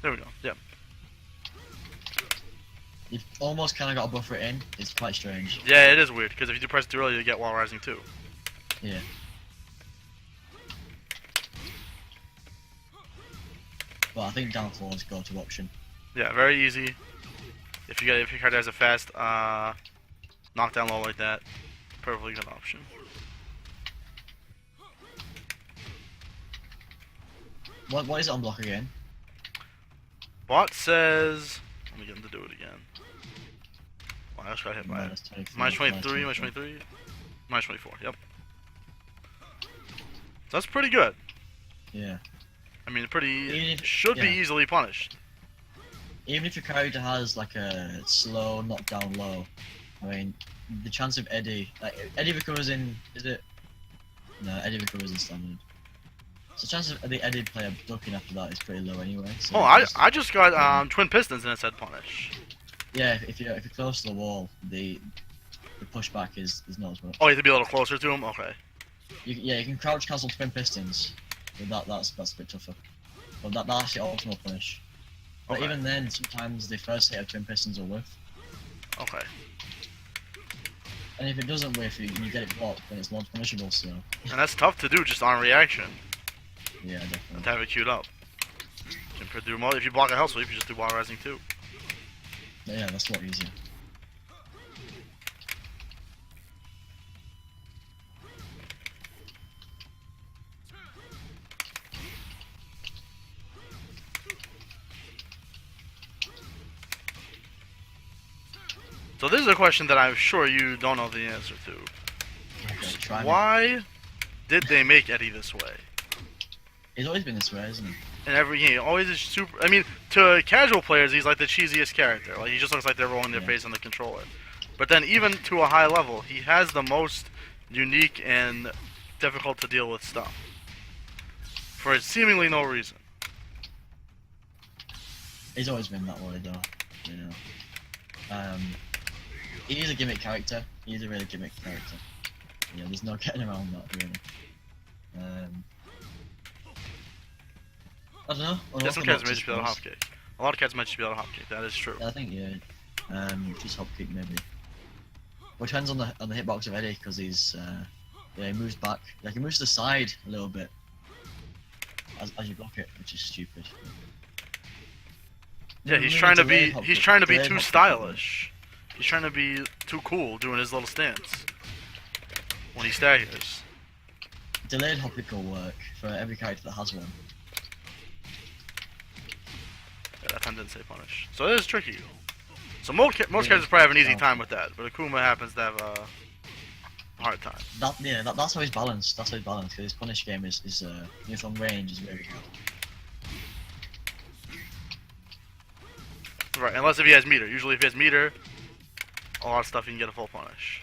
There we go. Yep. You've almost kind of got to buffer it in. It's quite strange. Yeah, it is weird because if you do press too early, you get while rising too. Yeah. Well, I think down 4 is go-to option. Yeah, very easy. If your character has a fast knockdown low like that, perfectly good option. What is it on block again? Bot says, let me get him to do it again. Well, I just got hit by it. Minus 23, minus 23, minus 24, yep. So that's pretty good. Yeah. I mean, pretty, If, be easily punished. Even if your character has like a slow knockdown low, I mean, the chance of Eddy, like Eddy recovers in, is it? No, Eddy recovers in standard. So the chance of the Eddy player ducking after that is pretty low anyway. So Oh, I just got twin pistons and it said punish. Yeah, if you're close to the wall, the pushback is not as much. Oh, you have to be a little closer to him? Okay. Yeah, you can crouch cancel twin pistons, but that's a bit tougher. But that's the optimal punish. But Okay. even then, sometimes the first hit of twin pistons will whiff. Okay. And if it doesn't whiff, you get it blocked, then it's launch punishable, so... And that's tough to do just on reaction. Yeah, definitely. To have it queued up. You can do more. If you block a health sweep, you just do while rising too. Yeah, that's a lot easier. So this is a question that I'm sure you don't know the answer to. Okay, try me. Why did they make Eddy this way? He's always been this way, isn't he? In every game, always is super. I mean, to casual players, he's like the cheesiest character. Like he just looks like they're rolling their face on the controller. But then, even to a high level, he has the most unique and difficult to deal with stuff for seemingly no reason. He's always been that way, though. You know. He's a gimmick character. He's a really gimmick character. Yeah, there's no getting around that, really. I don't know. Yeah, some cats might just be able to hop kick. A lot of cats might just be able to hop kick. That is true. Yeah, I think just hop kick maybe. Well, it depends on the hitbox of Eddy because he's he moves back. Like he moves to the side a little bit as you block it, which is stupid. Yeah, he's trying to be too stylish. He's trying to be too cool doing his little stance when he staggers. Delayed hop kick will work for every character that has one. Yeah, that time didn't say punish. So it is tricky. So most characters probably have an easy time with that, but Akuma happens to have a hard time. That's how he's balanced. That's how he's balanced. Because his punish game is from range is very good. Right, unless if he has meter. Usually if he has meter, a lot of stuff you can get a full punish.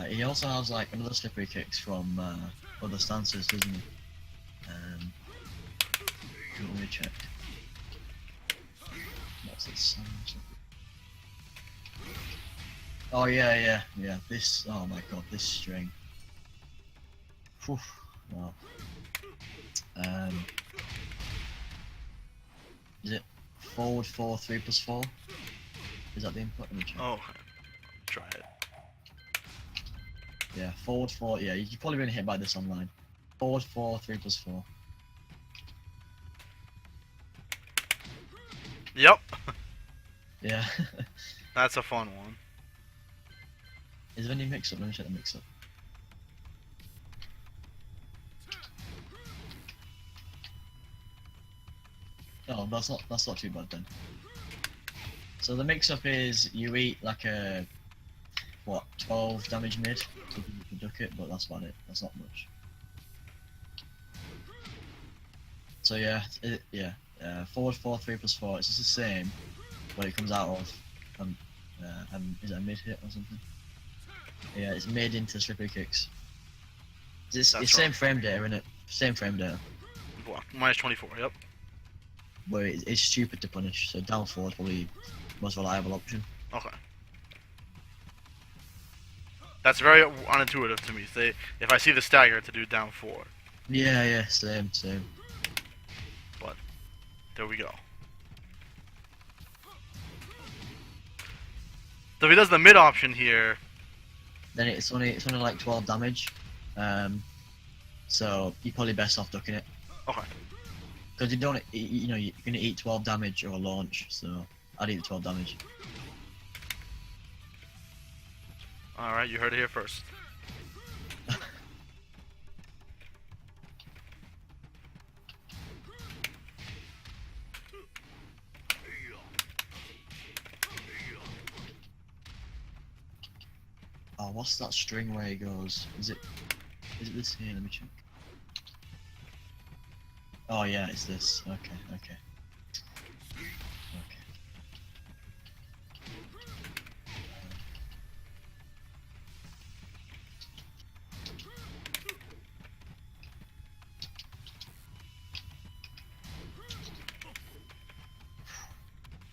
He also has like another slippery kicks from other stances, doesn't he? Let me check. What's it sound? Oh yeah. This. Oh my god, this string. Whew, no. Is it forward 4, 3 plus 4? Is that the input? Let me check. Oh, okay. Try it. Yeah, forward 4. Yeah, you've probably been hit by this online. Forward 4, 3 plus 4. Yep. Yeah. That's a fun one. Is there any mix-up? Let me check the mix-up. Oh, that's not too bad then. So the mix-up is you eat like a 12 damage mid to duck it, but that's about it. That's not much. So yeah, forward 4, 3 plus 4. It's just the same, but it comes out of is it a mid hit or something? Yeah, it's mid into triple kicks. It's same frame data, isn't it? Same frame data. Well, minus 24. Yep. But it's stupid to punish. So down 4 is probably the most reliable option. Okay. That's very unintuitive to me. If I see the stagger, to do down 4. Yeah, same. But there we go. So if he does the mid option here, then it's only like 12 damage. So you're probably best off ducking it. okay. Because you don't, you're gonna eat 12 damage or launch. So I'd eat the 12 damage. All right, you heard it here first. Oh, what's that string where he goes? Is it this here? Let me check. Oh yeah, it's this. Okay.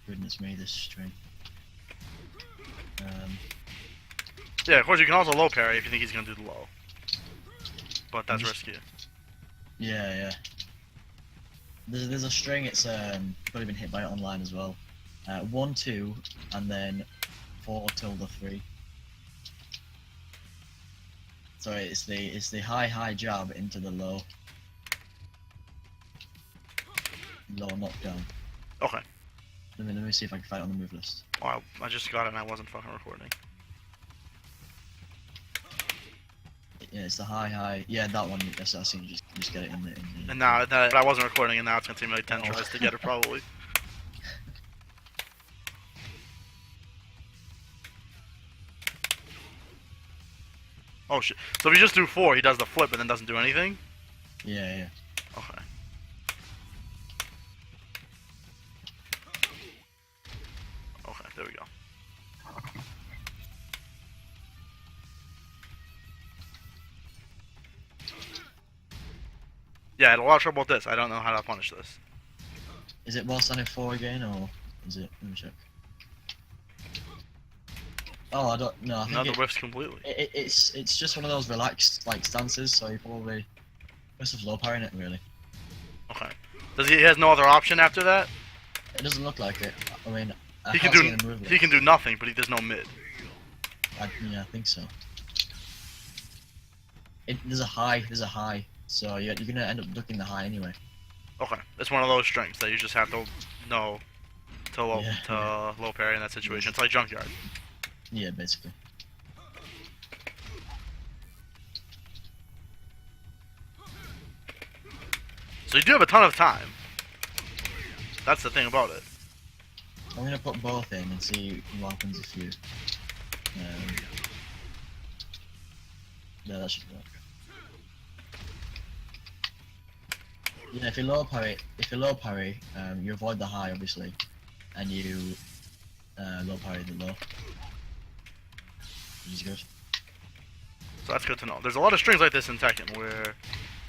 Goodness me, this string. Yeah, of course you can also low parry if you think he's gonna do the low, but that's risky. Yeah. There's a string. It's probably been hit by it online as well. 1, 2, and then 4 tilde 3. Sorry, it's the high jab into the low knockdown. Okay. Let me see if I can find it on the move list. Oh, I just got it and I wasn't fucking recording. Yeah, it's the high. Yeah, that one. Yes, I seen you just get it in there. And now that I wasn't recording, and now it's gonna take me like 10 tries to get it probably. Oh shit! So if you just do 4, he does the flip and then doesn't do anything. Yeah. Okay. Okay, there we go. Yeah, I had a lot of trouble with this. I don't know how to punish this. Is it while standing 4 again, or is it? Let me check. Oh, I don't know. I think Another whiffs completely. It's just one of those relaxed like stances, so you probably must have low parrying it really. Okay. He has no other option after that? It doesn't look like it. I mean, He can do nothing, but there's no mid. I think so. There's a high, so you're gonna end up ducking the high anyway. Okay, it's one of those strengths that you just have to know to low parry in that situation. It's like Junkyard. Yeah, basically. So you do have a ton of time. That's the thing about it. I'm gonna put both in and see what happens if you. Yeah, that should work. Yeah, if you low parry, you avoid the high obviously, and you low parry the low, which is good. So that's good to know. There's a lot of strings like this in Tekken where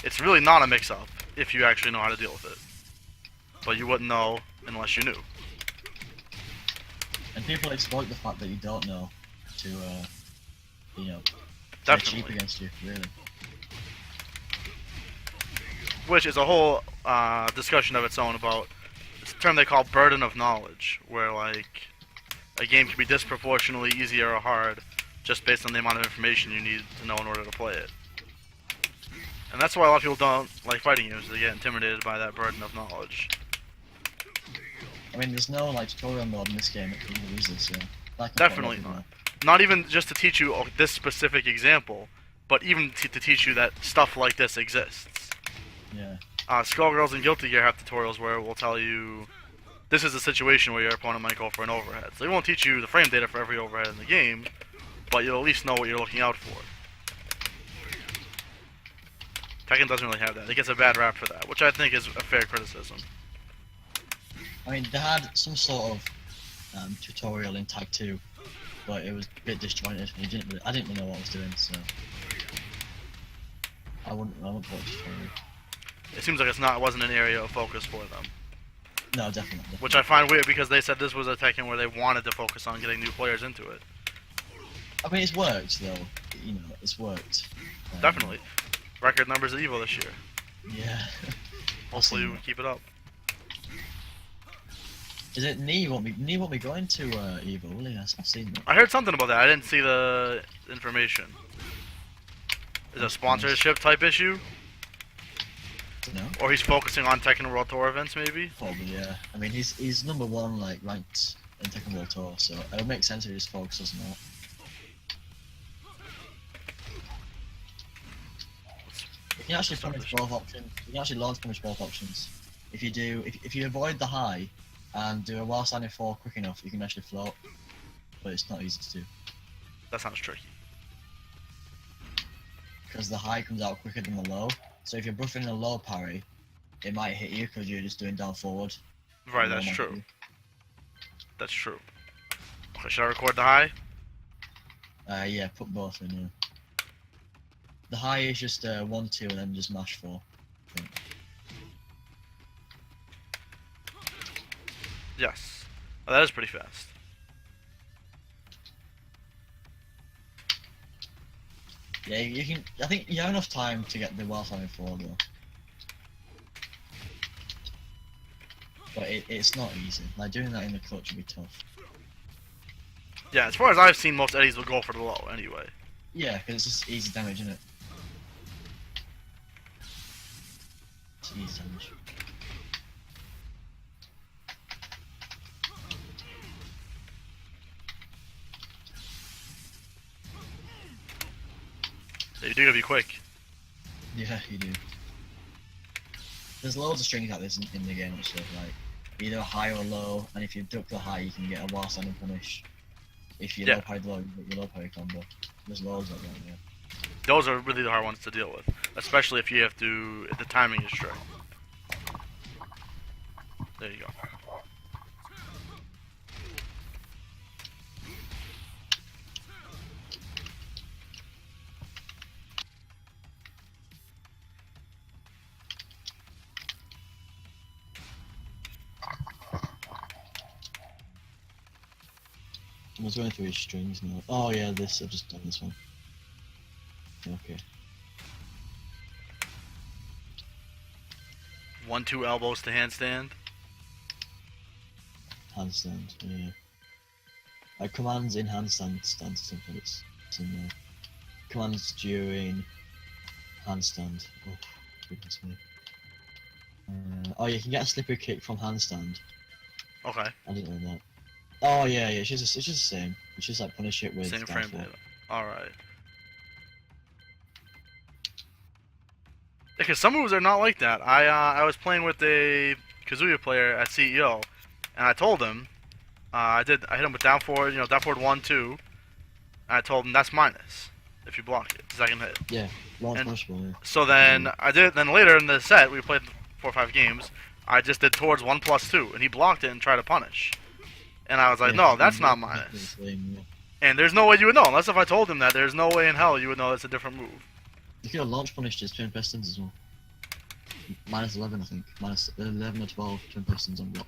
it's really not a mix-up if you actually know how to deal with it. But you wouldn't know unless you knew. And people exploit the fact that you don't know to, play cheap against you, really. which is a whole discussion of its own about it's a term they call burden of knowledge, where like a game can be disproportionately easier or hard just based on the amount of information you need to know in order to play it. And that's why a lot of people don't like fighting games. They get intimidated by that burden of knowledge. I mean, there's no like tutorial mode in this game that can use this, so Definitely not. Not even just to teach you this specific example, but even to teach you that stuff like this exists. Yeah. Skullgirls and Guilty Gear have tutorials where it will tell you this is a situation where your opponent might go for an overhead. So they won't teach you the frame data for every overhead in the game, but you'll at least know what you're looking out for. Tekken doesn't really have that. It gets a bad rap for that, which I think is a fair criticism. I mean, they had some sort of tutorial in Tag 2, but it was a bit disjointed. I didn't really know what I was doing, so I wouldn't put a tutorial. It seems like it wasn't an area of focus for them. No, definitely. Which I find weird because they said this was a Tekken where they wanted to focus on getting new players into it. I mean, it's worked though. You know, it's worked. Definitely. Record numbers at EVO this year. Yeah. Hopefully we keep it up. Is it Knee won't be going to EVO, will he? I've seen that. I heard something about that. I didn't see the information. Is it a sponsorship type issue? No. Or he's focusing on Tekken World Tour events, maybe? Probably, yeah. I mean, he's #1 like ranked in Tekken World Tour, so it would make sense if he just focuses on that. You can actually punish both options. You can actually launch punish both options. If you avoid the high and do a while standing 4 quick enough, you can actually float. But it's not easy to do. That sounds tricky. Because the high comes out quicker than the low. So if you're buffing a low parry, it might hit you because you're just doing down forward. Right, that's true. That's true. Okay, should I record the high? Yeah, put both in, yeah. The high is just 1-2 and then just mash 4. I think. Yes. Oh, that is pretty fast. Yeah, you can. I think you have enough time to get the while standing 4 though. But it's not easy. Like doing that in the clutch would be tough. Yeah, as far as I've seen, most Eddies will go for the low anyway. Yeah, because it's just easy damage, isn't it? It's easy damage. Yeah, you do gotta be quick. Yeah, you do. There's loads of strings like this in the game, so like either high or low, and if you duck the high, you can get a while standing punish. If you low parry low, you get your low parry combo. There's loads of them, yeah. Those are really the hard ones to deal with, especially if you have to. If the timing is strict. There you go. I was going through his strings now. Oh yeah, I've just done this one. Okay. 1-2 elbows to handstand. Handstand, yeah. Like commands in handstand stance or something. It's in there. Commands during handstand. Oh, goodness me. Oh, you can get a slippery kick from handstand. Okay. I didn't know that. Oh yeah, it's just the same. It's just like punish it with Same frame data. Alright. Because some moves are not like that. I was playing with a Kazuya player at CEO, and I told him, I hit him with down forward, down forward 1-2, and I told him that's minus if you block it, second hit. Yeah, launch punishable, yeah. So then then later in the set, we played 4 or 5 games, I just did towards 1+2, and he blocked it and tried to punish. And I was like, no, that's not minus. And there's no way you would know, unless if I told him that, there's no way in hell you would know it's a different move. You could have launch punished his twin pistons as well. Minus 11, I think. Minus 11 or 12 twin pistons on block.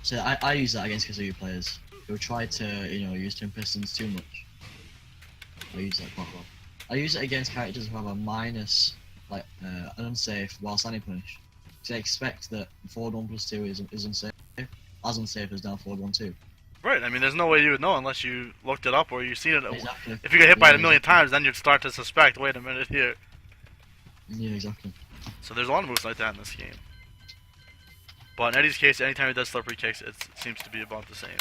So I use that against Kazuya players who try to, use twin pistons too much. I use that quite a lot. I use it against characters who have a minus like an unsafe while standing punish. So they expect that forward 1 plus 2 is unsafe, as unsafe as down forward 1 2. Right. I mean, there's no way you would know unless you looked it up or you seen it. Exactly. If you get hit by it Yeah, a million exactly. times, then you'd start to suspect. Wait a minute here. Yeah, exactly. So there's a lot of moves like that in this game. But in Eddie's case, anytime he does slippery kicks, it seems to be about the same.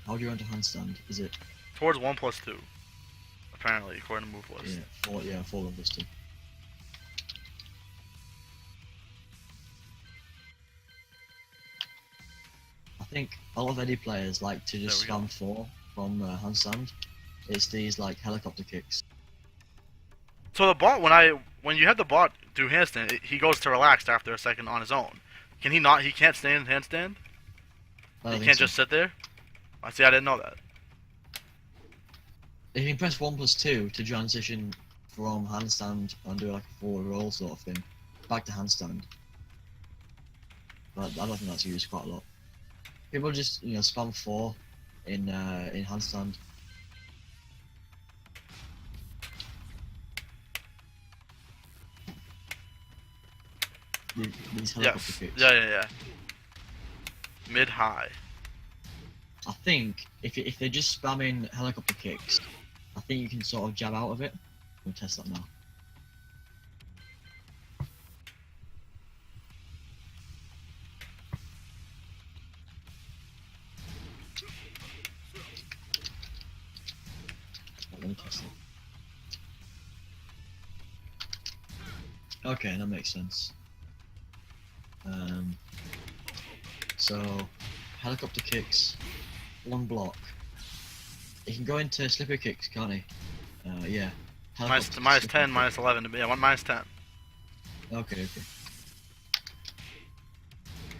How do you run to handstand? Is it Towards 1 plus 2, apparently, according to move list. yeah, 4 of this 2. I think a lot of Eddie players like to just There we go. spam 4 from handstand. It's these like helicopter kicks. So the bot, when you have the bot do handstand, he goes to relaxed after a second on his own. Can he not? He can't stay in handstand. I don't He think can't so. just sit there. I see. I didn't know that. If you can press 1 plus 2 to transition from handstand and do like a forward roll sort of thing, back to handstand. But I don't think that's used quite a lot. People just spam 4 in handstand. These helicopter Yes. kicks. Yeah. Mid high. I think if they're just spamming helicopter kicks, I think you can sort of jab out of it. We'll test that now. Let me test it. Okay, that makes sense. So helicopter kicks, 1 block. He can go into slippery kicks, can't he? Yeah. Minus Helicopter, 10, slippery minus 11. Yeah, one minus 10. kick. Okay.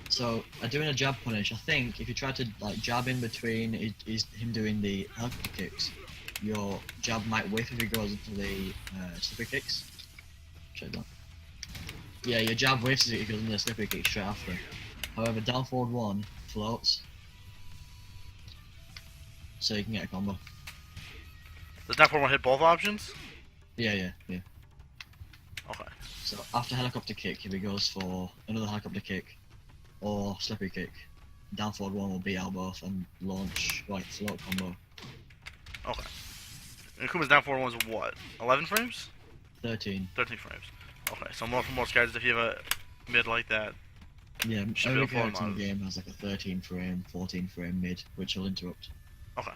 So doing a jab punish, I think if you try to like jab in between is him doing the helicopter kicks, your jab might whiff if he goes into the slippery kicks. Check that. Yeah, your jab whiffs if he goes into the slippery kicks straight after. However, down forward 1 floats, so you can get a combo. Does that forward hit both options? Yeah. Okay. So after helicopter kick, if he goes for another helicopter kick or slippery kick, down forward 1 will beat out both and launch like float combo. Okay. And Akuma's down forward one's what? 11 frames? 13. 13 frames. Okay, so for most guys, if you have a mid like that, Yeah, should be every able to float character in him the game has like a 13 frame, 14 frame mid, which will interrupt. okay.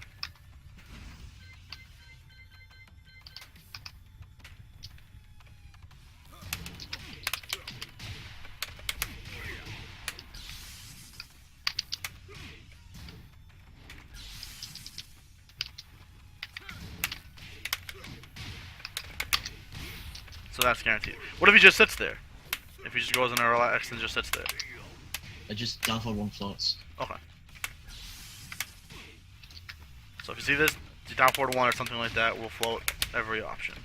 So that's guaranteed. What if he just sits there? If he just goes in a relax and just sits there? It just down forward 1 floats. Okay. So if you see this, down forward 1 or something like that, will float every option.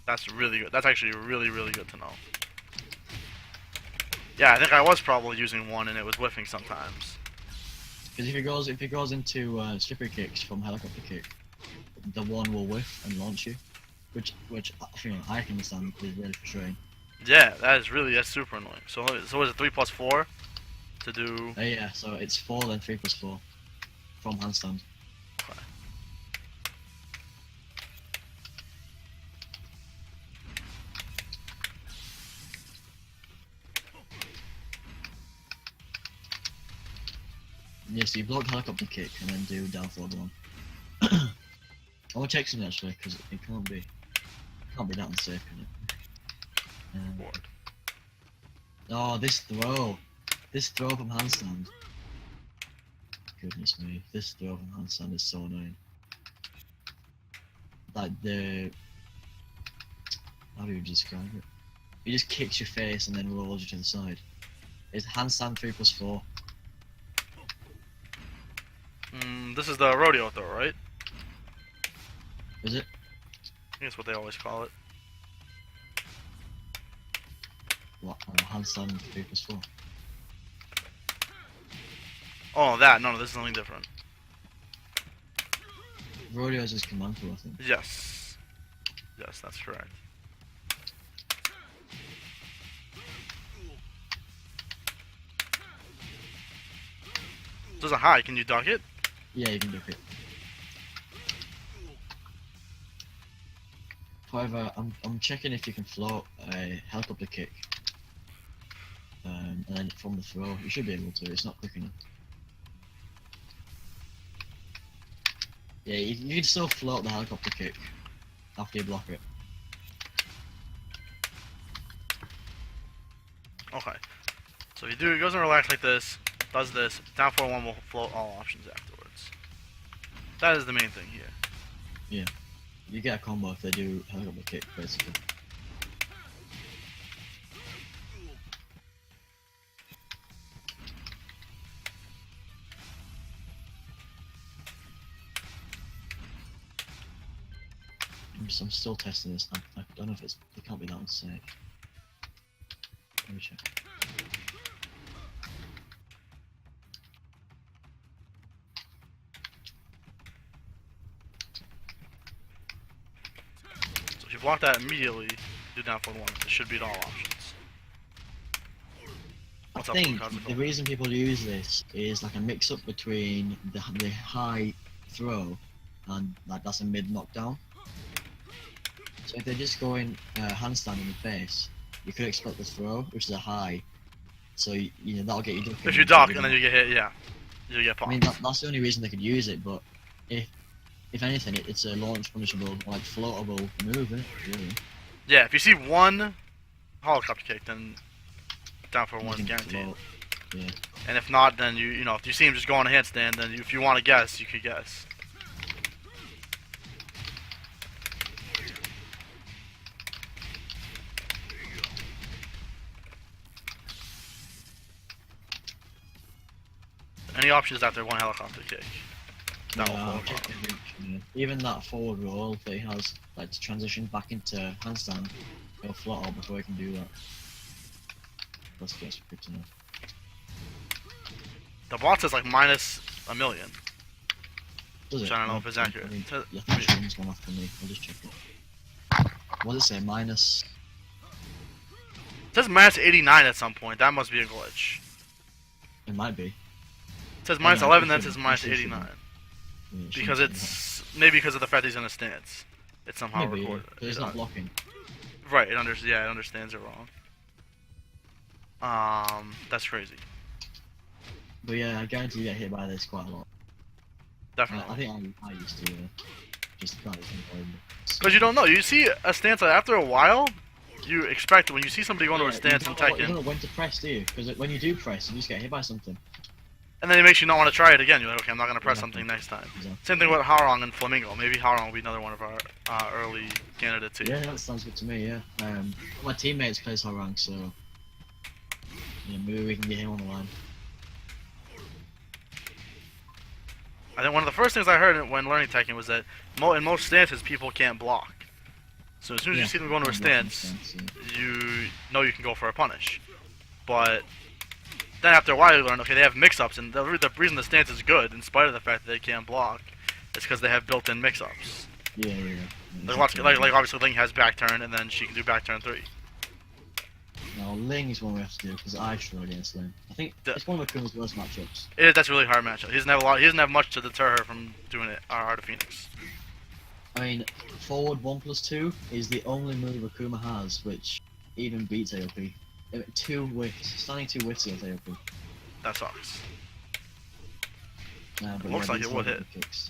That's really good. That's actually really, really good to know. Yeah, I think I was probably using 1 and it was whiffing sometimes. Because if he goes into slippery kicks from helicopter kick, the 1 will whiff and launch you, which I can understand is really frustrating. Yeah, that's super annoying. So is it 3 plus 4 to do? Yeah, so it's 4 then 3 plus 4 from handstand. Okay. Yeah, so you block helicopter kick and then do down forward 1. I want to check something actually, because it can't be that unsafe, can it? Board. Oh, this throw from handstand. Goodness me, this throw from handstand is so annoying. Like how do you describe it? He just kicks your face and then rolls you to the side. It's handstand 3 plus 4. This is the rodeo throw, right? Is it? I think that's what they always call it. What? Handstand 3 plus 4. Oh, that. No, this is something different. Rodeo is his command tool, I think. Yes. Yes, that's correct. There's a high. Can you duck it? Yeah, you can do it. However, I'm checking if you can float a helicopter kick. And then from the throw, you should be able to. It's not quick enough. Yeah, you can still float the helicopter kick after you block it. Okay. So if you do, it goes and relax like this, does this, down 4-1 will float all options afterwards. That is the main thing here. Yeah. You get a combo if they do helicopter kick, basically. I'm still testing this. I don't know if it can't be that unsafe. Let me check. So if you block that immediately, do down 4-1. It should beat all options. What's I up, think Luke? the reason people use this is like a mix-up between the high throw and like that's a mid knockdown. So if they're just going handstand in the face, you could expect the throw, which is a high. So you know that'll get you ducking. If you duck and then you get hit, yeah, you get I popped. mean that's the only reason they could use it, but if anything, it's a launch punishable, like floatable move, isn't it? Really. Yeah, if you see one helicopter kick, then down 4-1 You is can guaranteed. float. Yeah. And if not, then you know if you see him just go on a handstand, then if you want to guess, you could guess. Any options after one helicopter kick? That will Yeah, fall I'll check apart. every- yeah. Even that forward roll that he has, like to transition back into handstand, he'll flat out before he can do that. That's good to know. The bot says like minus a million. Does Which it? I don't know if it's accurate. I mean, Says- yeah, I think Sean's gone after me. I'll just check it. What does it say? Minus. It says minus 89 at some point. That must be a glitch. It might be. It says minus no, it 11, then it shouldn't. says minus It shouldn't. 89. Yeah, it Because shouldn't be it's maybe because of the fact he's in a stance. It's somehow that. Maybe, recorded. but it's not blocking. Right. It understands it wrong. That's crazy. But yeah, I guarantee you get hit by this quite a lot. Definitely. I think I used to. Just kind of avoid it. Because you don't know. You see a stance after a while, you expect when you see somebody go into a stance in You don't Tekken, know when to press, do you? Because when you do press, you just get hit by something. and then it makes you not want to try it again. You're like, okay, I'm not gonna press Exactly. something next time. Exactly. Same thing with Harong and Flamingo. Maybe Harong will be another one of our early candidates here. Yeah, that sounds good to me. Yeah. My teammates plays Harang, so yeah, maybe we can get him on the line. I think one of the first things I heard when learning Tekken was that in most stances people can't block. So as soon as you see them go into a stance, you know you can go for a punish. But then after a while you learn, okay, they have mix-ups, and the reason the stance is good, in spite of the fact that they can't block, is because they have built-in mix-ups. Yeah. Like obviously Ling has back turn, and then she can do back turn 3. No, Ling is one we have to do because I struggle against Ling. I think it's one of Akuma's worst matchups. That's a really hard matchup. He doesn't have He doesn't have much to deter her from doing it. Art of Phoenix. I mean, forward 1+2 is the only move Akuma has which even beats AOP. 2 whiffs, standing 2 whiffs against AOP. That sucks. But Looks like these it would forward kicks.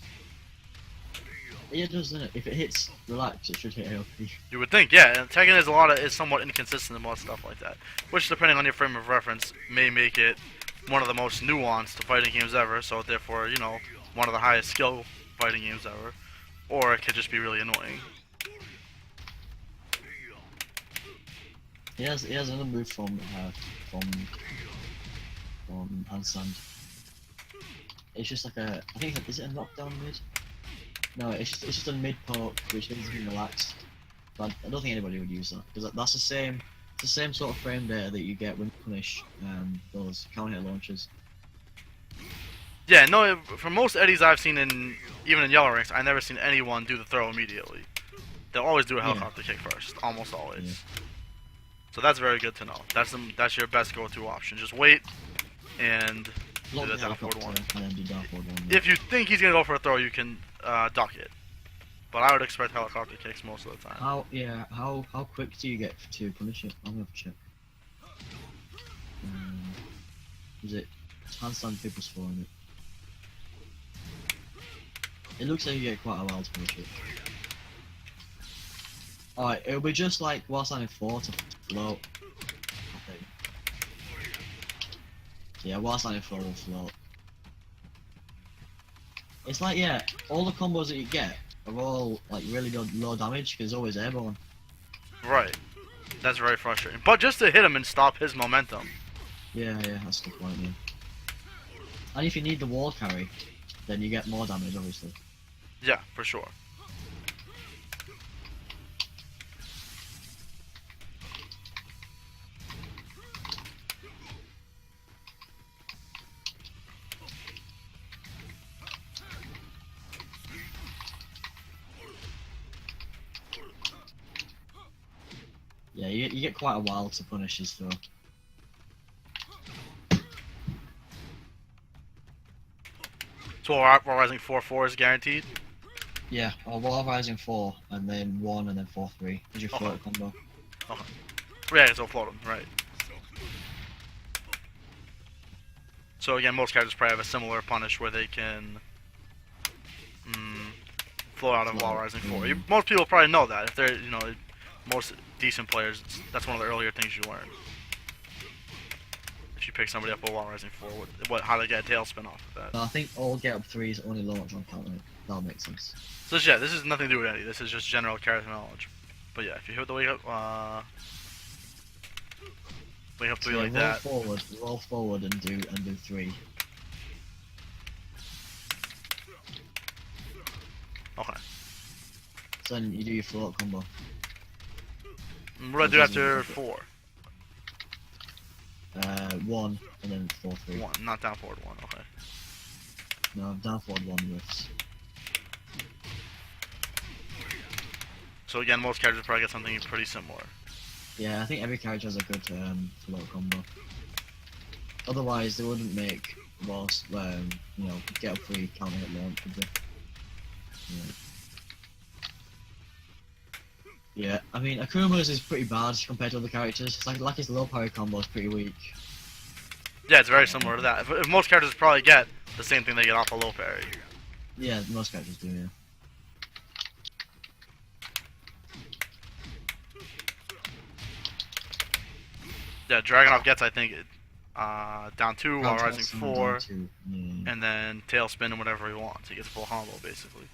Yeah, it does, doesn't it? If it hits relax, it should hit AOP. You would think, yeah. And Tekken is somewhat inconsistent about stuff like that, which, depending on your frame of reference, may make it one of the most nuanced fighting games ever. So therefore, you know, one of the highest skill fighting games ever, or it could just be really annoying. He has another move from handstand. It's just like a, I think is it a knockdown mid? No, it's just a mid poke which means you can relax. But I don't think anybody would use that because that's the same sort of frame data that you get when you punish those counter hit launchers. Yeah, no, for most Eddies I've seen even in yellow ranks, I've never seen anyone do the throw immediately. They'll always do a helicopter kick first, almost always. Yeah. So that's very good to know. That's your best go-to option. Just wait and do the down forward one. And then do down forward one. If you think he's gonna go for a throw, you can duck it. But I would expect helicopter kicks most of the time. How quick do you get to punish it? I'm gonna check. Is it handstand people's four in it? It looks like you get quite a while to finish it. Alright, it'll be just like while standing 4 to float. I think. Yeah, while standing 4 will float. It's like, yeah, all the combos that you get are all like really low damage because it's always airborne. Right. That's very frustrating. But just to hit him and stop his momentum. Yeah, that's the point, yeah. And if you need the wall carry, then you get more damage, obviously. Yeah, for sure. Yeah, you get quite a while to punish his throw. So while rising 4-4 is guaranteed? Yeah, or wall rising 4, and then 1, and then 4-3 is your float combo. Okay. Yeah, so float him, right. So again, most characters probably have a similar punish where they can float out of wall rising 4. Most people probably know that. If they're, most decent players, that's one of the earlier things you learn. If you pick somebody up a wall rising 4, how to get a tailspin off of that. No, I think all get up 3s only launch on counter. That'll make sense. So yeah, this is nothing to do with Eddy. This is just general character knowledge. But yeah, if you hit the wake up 3 like that. Roll forward and do 3. Okay. So then you do your float combo. What do I do after 4? 1 and then 4-3. 1, not down forward 1. Okay. No, down forward 1 riffs. So again, most characters probably get something pretty similar. Yeah, I think every character has a good float combo. Otherwise, they wouldn't make walls, get up 3 counter hit launch, would they? Yeah, I mean, Akuma's is pretty bad compared to other characters. It's like his low power combo is pretty weak. Yeah, it's very similar to that. If most characters probably get the same thing they get off a low parry. Yeah, most characters do, yeah. Yeah, Dragunov gets, I think, down 2 while rising 4, and then tailspin and whatever he wants. He gets a full combo, basically.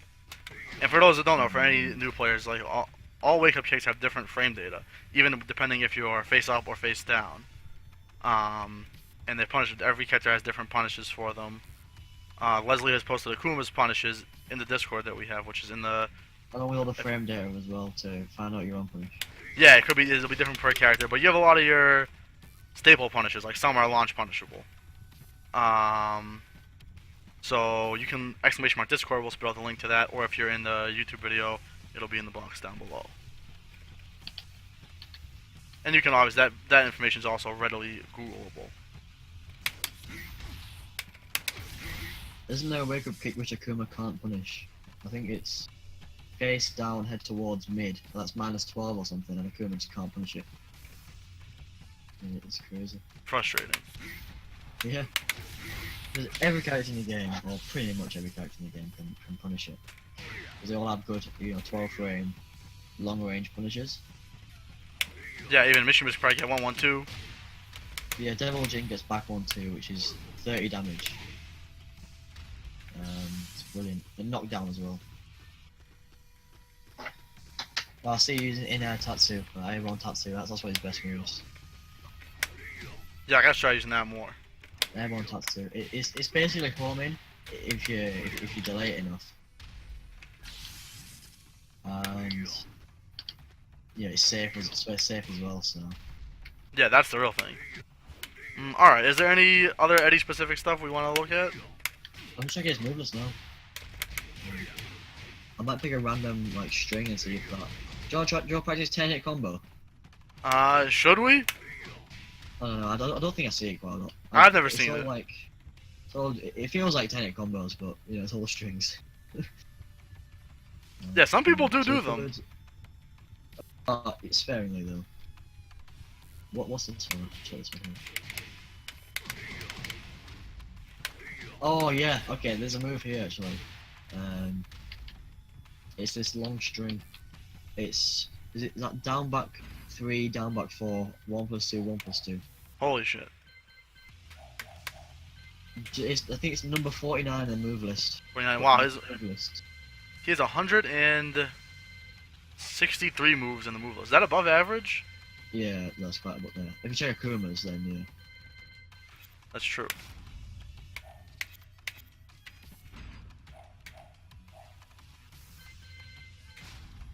And for those that don't know, for any new players, like all wake-up kicks have different frame data, even depending if you are face up or face down. And they punish. Every character has different punishes for them. Leslie has posted Akuma's punishes in the Discord that we have, which is in the. Along with all the frame data as well to find out your own punish. Yeah, it'll be different per character, but you have a lot of your staple punishes, like some are launch punishable. So you can ! Discord, we'll spit out the link to that, or if you're in the YouTube video, it'll be in the box down below. And you can always, that information is also readily Googleable. Isn't there a wake up kick which Akuma can't punish? I think it's face down, head towards mid. That's -12 or something, and Akuma just can't punish it. Yeah, it's crazy. Frustrating. Yeah. Every character in the game, or pretty much every character in the game, can punish it. Because they all have good, 12 frame, long range punishes. Yeah, even Mission Miss probably get 1-1-2. Yeah, Devil Jin gets back 1-2, which is 30 damage. It's brilliant. And knockdown as well. Well, I see you using in-air Tatsu, Airborne Tatsu, that's what his best moves. Yeah, I gotta try using that more. Airborne Tatsu. It's basically like homing if you delay it enough. And yeah, it's safe as well. So Yeah, that's the real thing. Alright, is there any other Eddy specific stuff we want to look at? I'm checking his move list now. I might pick a random like string and see if that. Do you want to practice 10-hit combo? Should we? I don't know. I don't think I see it quite a lot. I've never it's seen all it. Like, it feels like 10-hit combos, but you know it's all strings. Yeah, some people do So them. It's sparingly though. What's this one? Check this one here. Oh yeah, okay. There's a move here actually. It's this long string. Is it that down back 3, down back 4, 1+2, 1+2. Holy shit. I think it's number 49 in the move list. 49. Wow, Move list. he has 163 moves in the move list. Is that above average? Yeah, that's quite a bit there. If you check Akuma's, then yeah. That's true.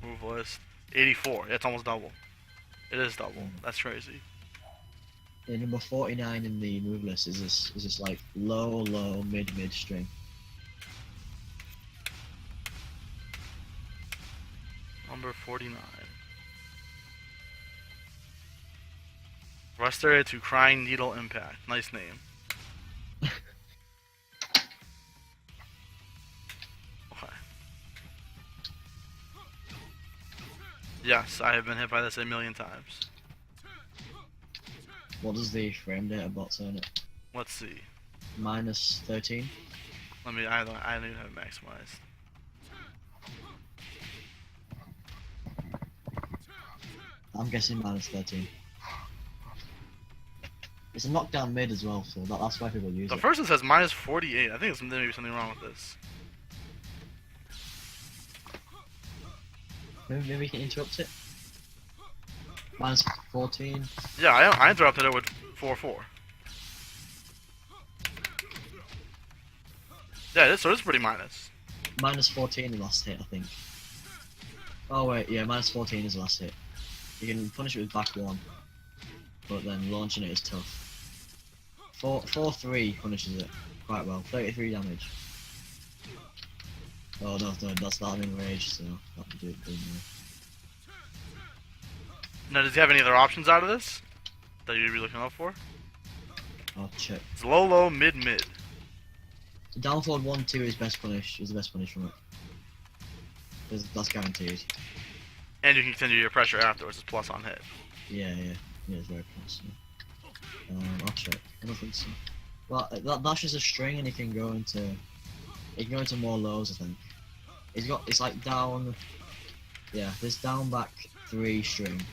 Move list 84. Yeah, it's almost double. It is double. That's crazy. Yeah, number 49 in the move list is this like low, mid string. Number 49. Ruster to Crying Needle Impact. Nice name. Okay. Yes, I have been hit by this a million times. What does the frame data bot say on it? Let's see. -13. I don't even have it maximized. I'm guessing -13. It's a knockdown mid as well, so that's why people use The it. first one says -48. I think there's maybe something wrong with this. Maybe we can interrupt it. -14. Yeah, I interrupted it with 4-4. Yeah, so it's pretty minus. -14 the last hit, I think. Oh wait, yeah, -14 is the last hit. You can punish it with back 1, but then launching it is tough. 4-3 punishes it quite well. 33 damage. Oh no, that's not an enraged, so that would do it. Now, does he have any other options out of this that you'd be looking out for? I'll check. It's low, mid. Down forward 1-2 is best punish. Is the best punish from it. That's guaranteed. And you can continue your pressure afterwards. It's plus on hit. Yeah, it's very plus. Yeah. I'll check. I don't think so. Well, that's just a string, and it can go into more lows. I think. It's like down. Yeah, this down back 3 string.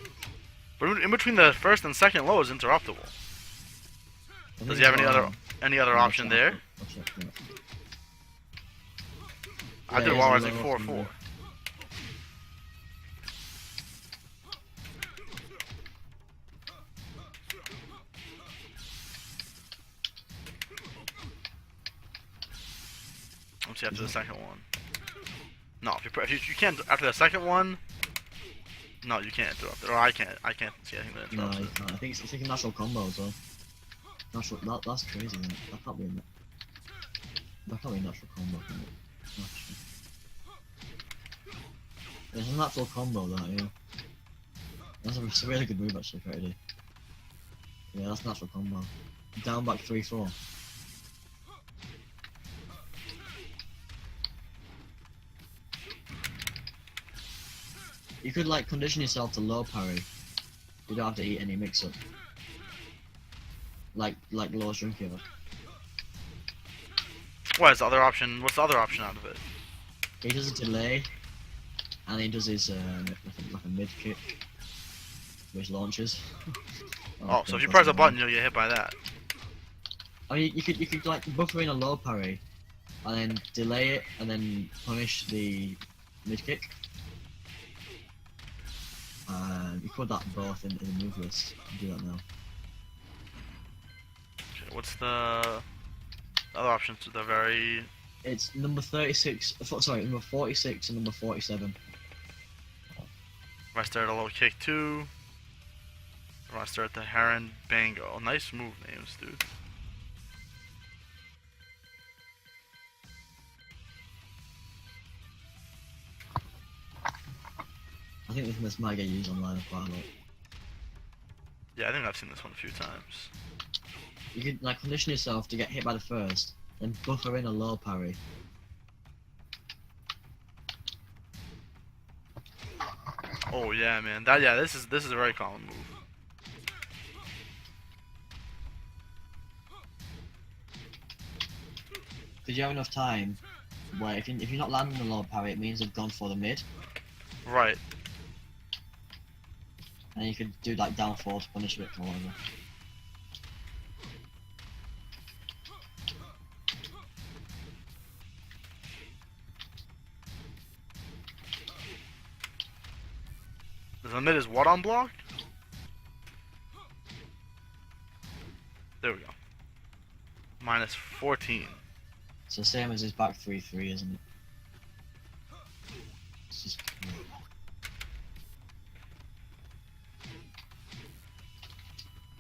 But in between the first and second low is interruptible. Does he have any other option there? I'll check that. I did Yeah, while I it's was like a 4-4. low from Let's see after the second one. No, if you can't after the second one. No, you can't interrupt it, or I can't see anything that No, interrupts you it. can't. I think it's like a natural combo as well. That's crazy. That can't be. That can't be a natural combo. Can it? Actually. It's a natural combo, that, yeah. That's a really good move, actually, for Eddy. Yeah, that's natural combo. Down back 3-4. You could, like, condition yourself to low parry. You don't have to eat any mix-up. Like low shrinky. What is the other option? What's the other option out of it? He does a delay, and he does his like a mid kick, which launches. Oh, so if you press a button, you'll get hit by that. I mean, you could like buffer in a low parry, and then delay it, and then punish the mid kick. You put that both in the move list. Do that now. Okay, what's the other options? The very It's number 36. Sorry, number 46 and number 47. I start a low kick too. I start the Heron Bango. Nice move names, dude. think this might get used online quite a lot. Yeah, I think I've seen this one a few times. You could like condition yourself to get hit by the first, then buffer in a low parry. Oh yeah, man. This is a very common move. Because you have enough time where if you're not landing the low parry, it means they've gone for the mid, Right. and you could do like down forward to punish it or whatever. The mid is what on block? There we go. Minus 14. So same as his back 3-3, isn't it? It's just...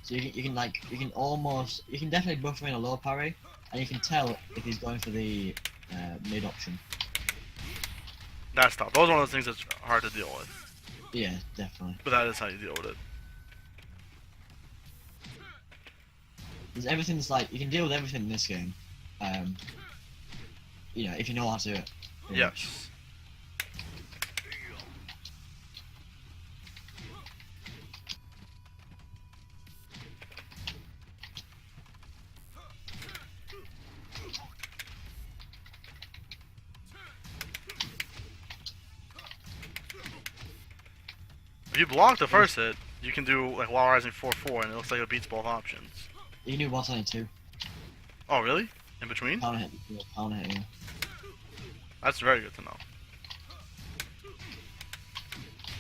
So you can definitely buffer in a low parry, and you can tell if he's going for the mid option. That's tough. Those are one of those things that's hard to deal with. Yeah, definitely. But that is how you deal with it. Because everything's like you can deal with everything in this game. You know, if you know how to do it. pretty much. Yes. If you block the first hit, you can do like wall rising 4-4, and it looks like it beats both options. You can do one on two. Oh really? In between? Counter hit, yeah. That's very good to know.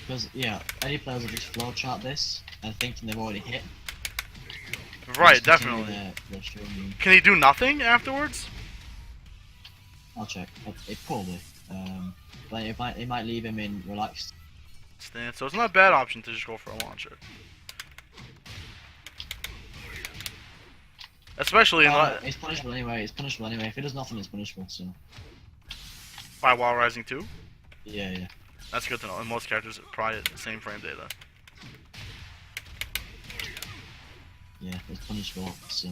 Because yeah, any players will just flow chart this and thinking they've already hit. Right, Just continue definitely. their stream. Can he do nothing afterwards? I'll check. It probably. But it might leave him in relaxed. Stance. So it's not a bad option to just go for a launcher. Especially in It's punishable anyway. It's punishable anyway. If he does nothing, it's punishable. So. by wall rising 2. Yeah. That's good to know. And most characters are probably at the same frame data. Yeah, it's punishable. So.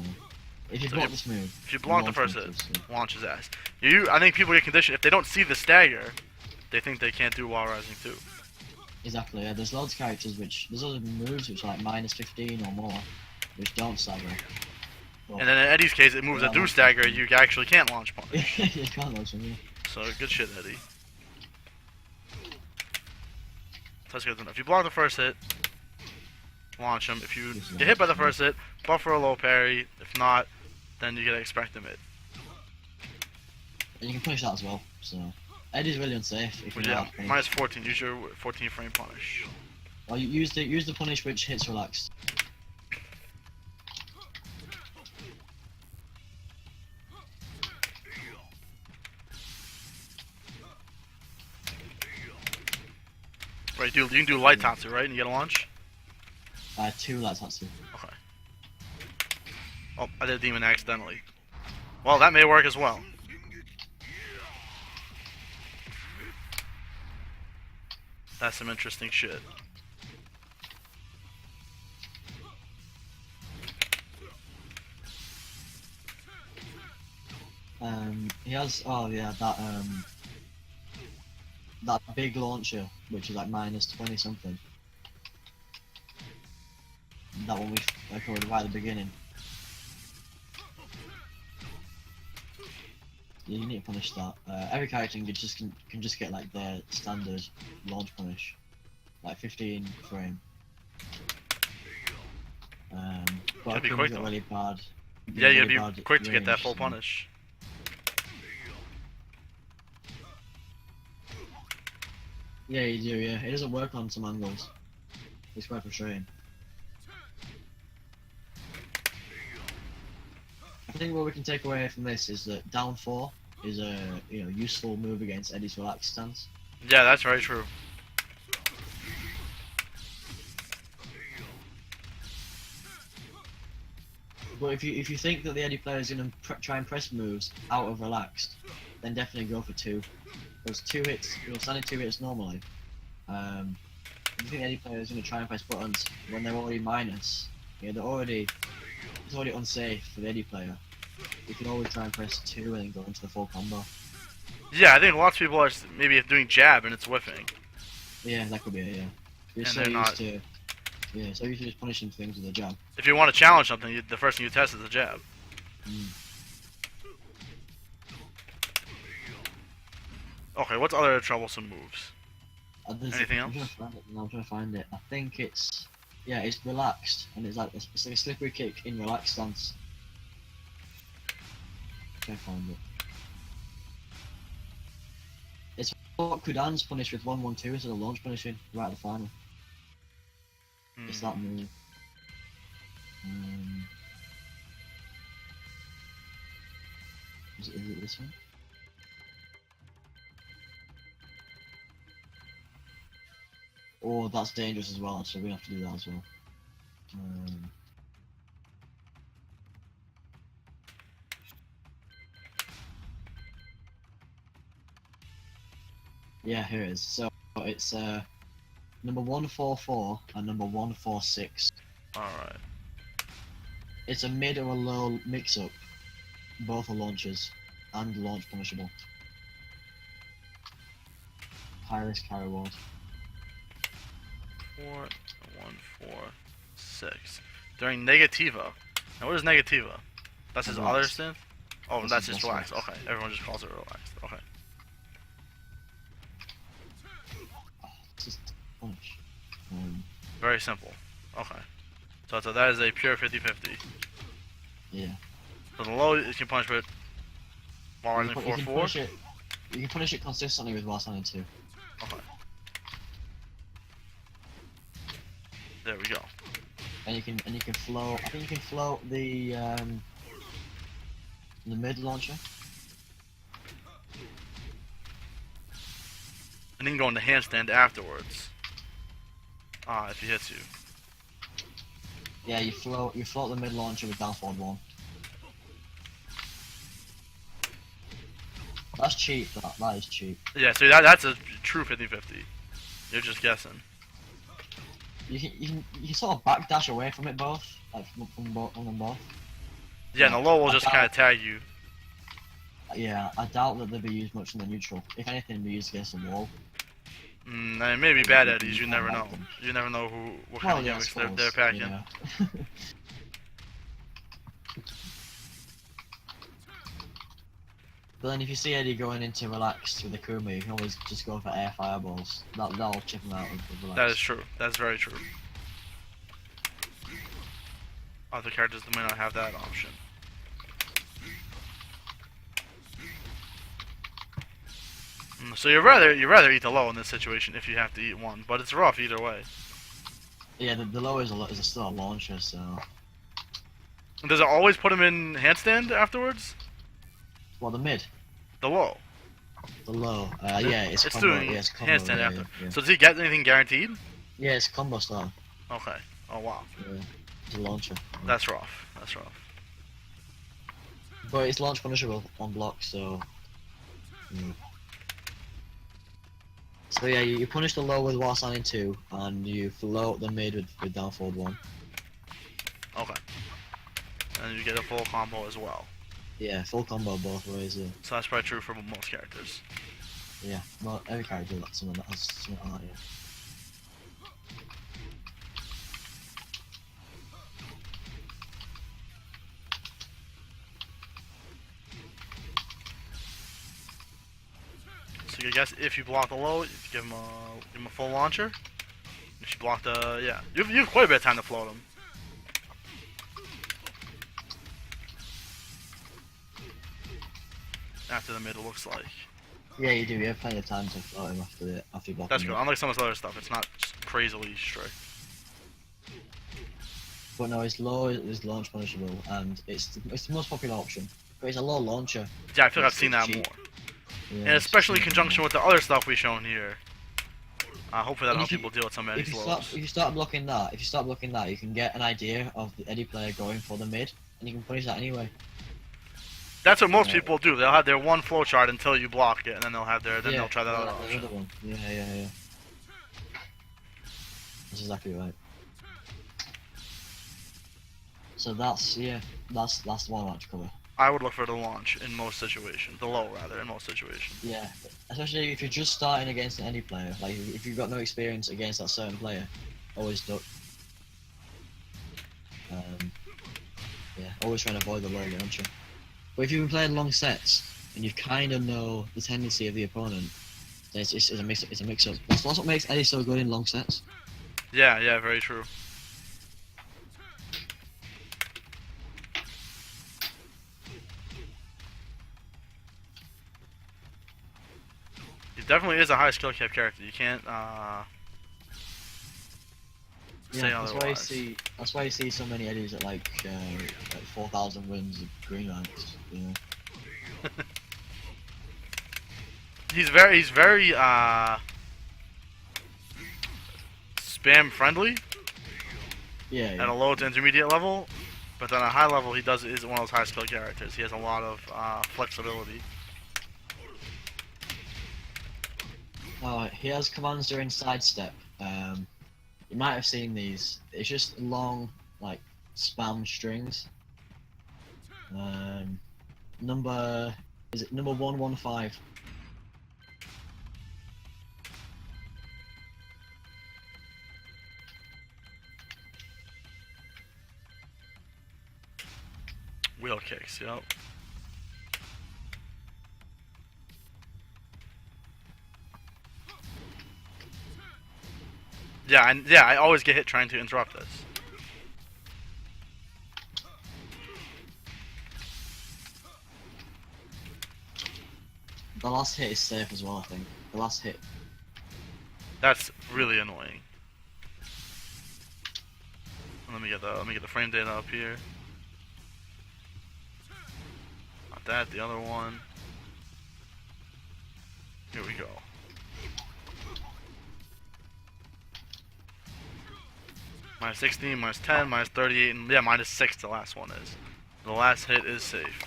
If you So block this move. If you block the launch first punches, hit, so. launch his ass. I think people get conditioned if they don't see the stagger, they think they can't do wall rising 2. Exactly. Yeah. There's loads of characters there's other moves which are like minus 15 or more, which don't stagger. But And then in Eddy's case, it moves that do stagger, you actually can't launch punish. you can't launch them. Yeah. So good shit, Eddy. That's good to know. If you block the first hit, launch him. If you get hit by the first hit, buffer a low parry. If not, then you gotta expect the mid. And you can punish that as well. So Eddy's really unsafe if you But know yeah, how to punish. minus 14. Use your 14 frame punish. Well, you use the punish which hits relaxed. Right, you can do light tatsu, right? And you get a launch? 2 light tatsu. Okay. Oh, I did demon accidentally. Well, that may work as well. That's some interesting shit. He has that big launcher which is like minus 20 something. That one we covered right at the beginning. Yeah, you need to punish that. Every character can just get like their standard launch punish, like 15 frame. But Gotta be Akuma's quick, got though. really bad. Yeah, you really gotta be bad quick to get that range, full so- punish. Yeah, you do. Yeah, it doesn't work on some angles. It's quite frustrating. I think what we can take away from this is that down 4 is a useful move against Eddy's relaxed stance. Yeah, that's very true. But if you think that the Eddy player is going to try and press moves out of relaxed, then definitely go for 2. Those 2 hits, standing 2 hits normally. you think any player is going to try and press buttons when they're already minus? Yeah, it's already unsafe for the Eddy player. You can always try and press 2 and then go into the full combo. Yeah, I think lots of people are maybe doing jab and it's whiffing. Yeah, that could be it, yeah. You're And so they're used not. to... Yeah, so used to just punishing things with a jab. If you want to challenge something, the first thing you test is a jab. Okay, what's other troublesome moves? Anything else? I'm trying to find it. I think it's... Yeah, it's relaxed, and it's like a slippery kick in relaxed stance. Can't find it. It's what Kudan's punished with 1-1-2 instead of launch punishing right at the final. It's that move. Is it this one? Oh, that's dangerous as well, so we have to do that as well. Yeah, here it is. So it's number 144 and number 146. Alright. It's a mid or a low mix-up. Both are launches and launch punishable. High risk, high reward. 4, 1, 4, 6. During Negativa. Now what is Negativa? That's his other synth? Oh, that's just relaxed. Okay, everyone just calls it relaxed. Okay. This is punch. Very simple. Okay. So that is a pure 50-50. Yeah. So the low you can punch with while running 4-4. You can punish it consistently with while standing 2. Okay. There we go. And you can float. I think you can float the mid launcher. And then go into handstand afterwards. If he hits you. Yeah, you float the mid launcher with down forward 1. That's cheap. That is cheap. Yeah, so that's a true 50-50. You're just guessing. You can sort of backdash away from it both, like from them both. Yeah, and the low will just kind of tag you. Yeah, I doubt that they'll be used much in the neutral. If anything, they'll be used against the wall. And maybe bad Eddies, you never know. You never know what kind of gimmicks they're packing. Yeah. But then if you see Eddy going into relaxed with Akuma, you can always just go for air fireballs. That'll chip him out with relaxed. That is true. That's very true. Other characters may not have that option. So you'd rather eat the low in this situation if you have to eat one, but it's rough either way. Yeah, the low is still a launcher, so. Does it always put him in handstand afterwards? Well, the mid. The low. The low. Yeah, it's combo. Doing yeah, it's combo, handstand yeah, after. Yeah. So does he get anything guaranteed? Yeah, it's combo style. Okay. Oh wow. Yeah, it's a launcher. Yeah. That's rough. That's rough. But it's launch punishable on block, so. Yeah. So yeah, you punish the low with while standing 2, and you float the mid with down forward 1. Okay. And you get a full combo as well. Yeah, full combo both ways. Yeah. So that's probably true for most characters. Yeah, well, every character has something like that. Yeah. So I guess if you block the low, you give him a full launcher. If you block the you have quite a bit of time to float him. After the mid, it looks like. Yeah, you do. You have plenty of time to float him after you block That's him. good. Unlike some of this other stuff, it's not just crazily strict. But no, it's low is launch punishable, and it's the most popular option. But it's a low launcher. Yeah, I feel like I've seen that cheap. more. Yeah, And especially in conjunction with the other stuff we've shown here. Hopefully that'll help people deal with some Eddy's lows. If you start blocking that, you can get an idea of the Eddy player going for the mid, and you can punish that anyway. That's what most people do. They'll have their one flowchart until you block it, and then they'll have they'll try that other option. One. Yeah. That's exactly right. So that's the one I like to cover. I would look for the launch in most situations. The low, rather, in most situations. Yeah, especially if you're just starting against any player. Like if you've got no experience against that certain player, always duck. Yeah, always trying to avoid the low launcher. But if you've been playing long sets and you kind of know the tendency of the opponent, then it's a mix up. That's what makes Eddy so good in long sets. Yeah, yeah, very true. He definitely is a high skill cap character. You can't say Yeah, otherwise. that's why you see so many Eddies at like 4,000 wins of green ranks. You know. He's very spam friendly Yeah, at yeah. a low to intermediate level, but then at a high level is one of those high skill characters. He has a lot of flexibility. He has commands during sidestep. You might have seen these. It's just long, like spam strings. Number 115. Wheel kicks, yep. Yeah, and yeah, I always get hit trying to interrupt this. The last hit is safe as well, I think. The last hit. That's really annoying. Let me get the frame data up here. Not that, the other one. Here we go. Minus 16, minus 10, minus 38, and yeah, minus 6 the last one is. The last hit is safe.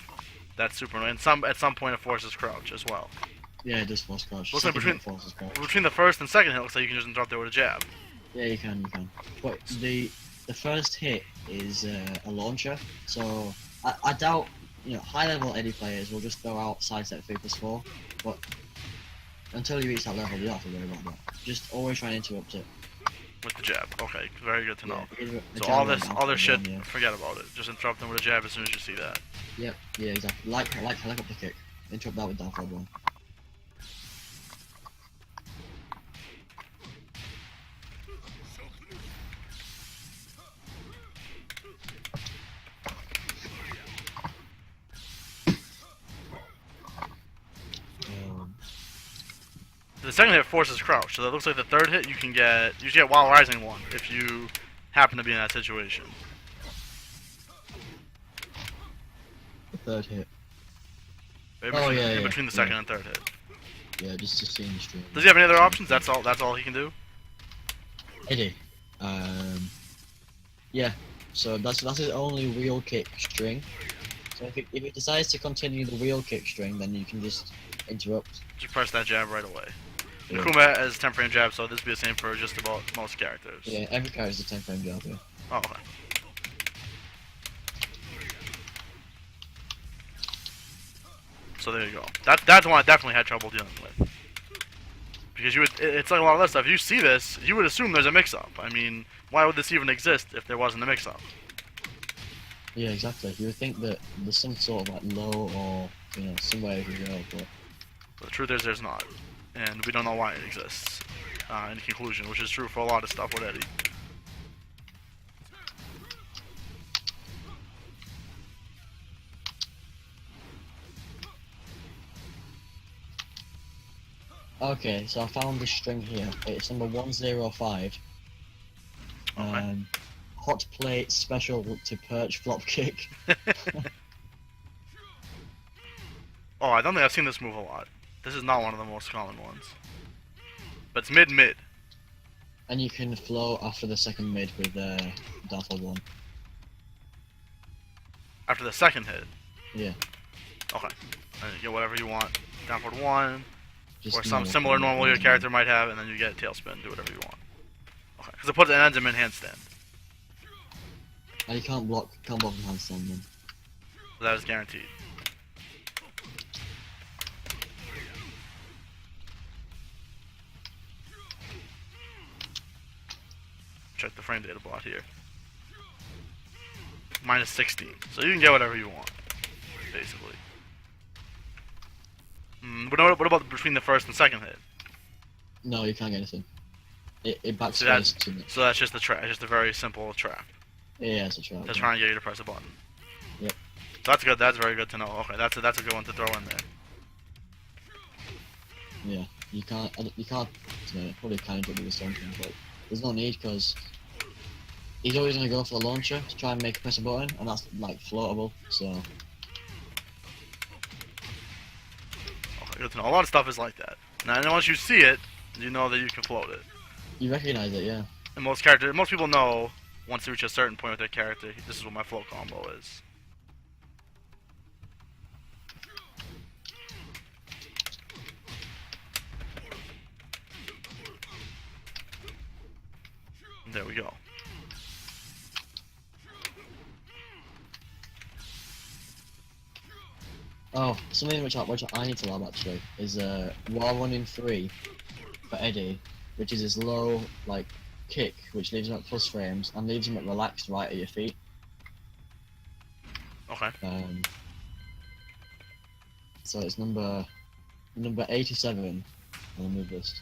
That's super annoying. And at some point it forces crouch as well. Yeah, it does force crouch. Looks like Second hit forces crouch. between the first and second hit, looks like you can just interrupt there with a jab. Yeah, you can. But the first hit is a launcher, so I doubt high level Eddy players will just throw out sidestep 3+4, but until you reach that level, you don't have to worry about that. Just always try and interrupt it. With the jab. Okay, very good to know. Yeah, So all this other shit, forget about it. Just interrupt them with a jab as soon as you see that. Yep, yeah, exactly. Like helicopter kick. Interrupt that with down forward one. The second hit forces crouch, so that looks like the third hit you usually get while rising one if you happen to be in that situation. The third hit. In between the second and third hit. Yeah, just seeing the stream. Does he have any other options? That's all he can do? Eddy. Yeah. So that's his only wheel kick string. So if he decides to continue the wheel kick string, then you can just interrupt. Just press that jab right away. Yeah. Akuma has 10 frame jab, so this would be the same for just about most characters. Yeah, every character has a 10 frame jab, yeah. Oh, okay. So there you go. That's one I definitely had trouble dealing with. Because it's like a lot of that stuff. If you see this, you would assume there's a mix-up. I mean, why would this even exist if there wasn't a mix-up? Yeah, exactly. You would think that there's some sort of like low or somewhere you can go, but the truth is there's not. And we don't know why it exists. In conclusion, which is true for a lot of stuff with Eddy. okay, so I found this string here. It's number 105. Okay. Hot plate special to perch flop kick. Oh, I don't think I've seen this move a lot. This is not one of the most common ones. But it's mid-mid. And you can flow after the second mid with downfall 1. After the second hit. Yeah. Okay. And you get whatever you want. Down forward 1. Just Or some similar normal your character might have, and then you get tailspin. Do whatever you want. Okay, because it puts it ends him in handstand. And you can't block in handstand then. So that is guaranteed. Check the frame data bot here. Minus 16. So you can get whatever you want, basically. What about between the first and second hit? No, you can't get anything. It backspaces So too much. So that's just a trap. Just a very simple trap. Yeah, it's a trap. That's trying to get you to press a button. Yep. So that's good. That's very good to know. Okay, that's a good one to throw in there. Yeah, you can't. Probably can't do with something, but there's no need because he's always gonna go for the launcher to try and make a press a button, and that's like floatable. So Okay, good to know. A lot of stuff is like that. Now, and once you see it, you know that you can float it. you recognize it, yeah. And most people know once they reach a certain point with their character, this is what my float combo is. There we go. Oh, something which I need to love actually is wall running 3 for Eddy, which is his low like kick, which leaves him at plus frames and leaves him at relaxed right at your feet. Okay. So it's number 87 on the move list.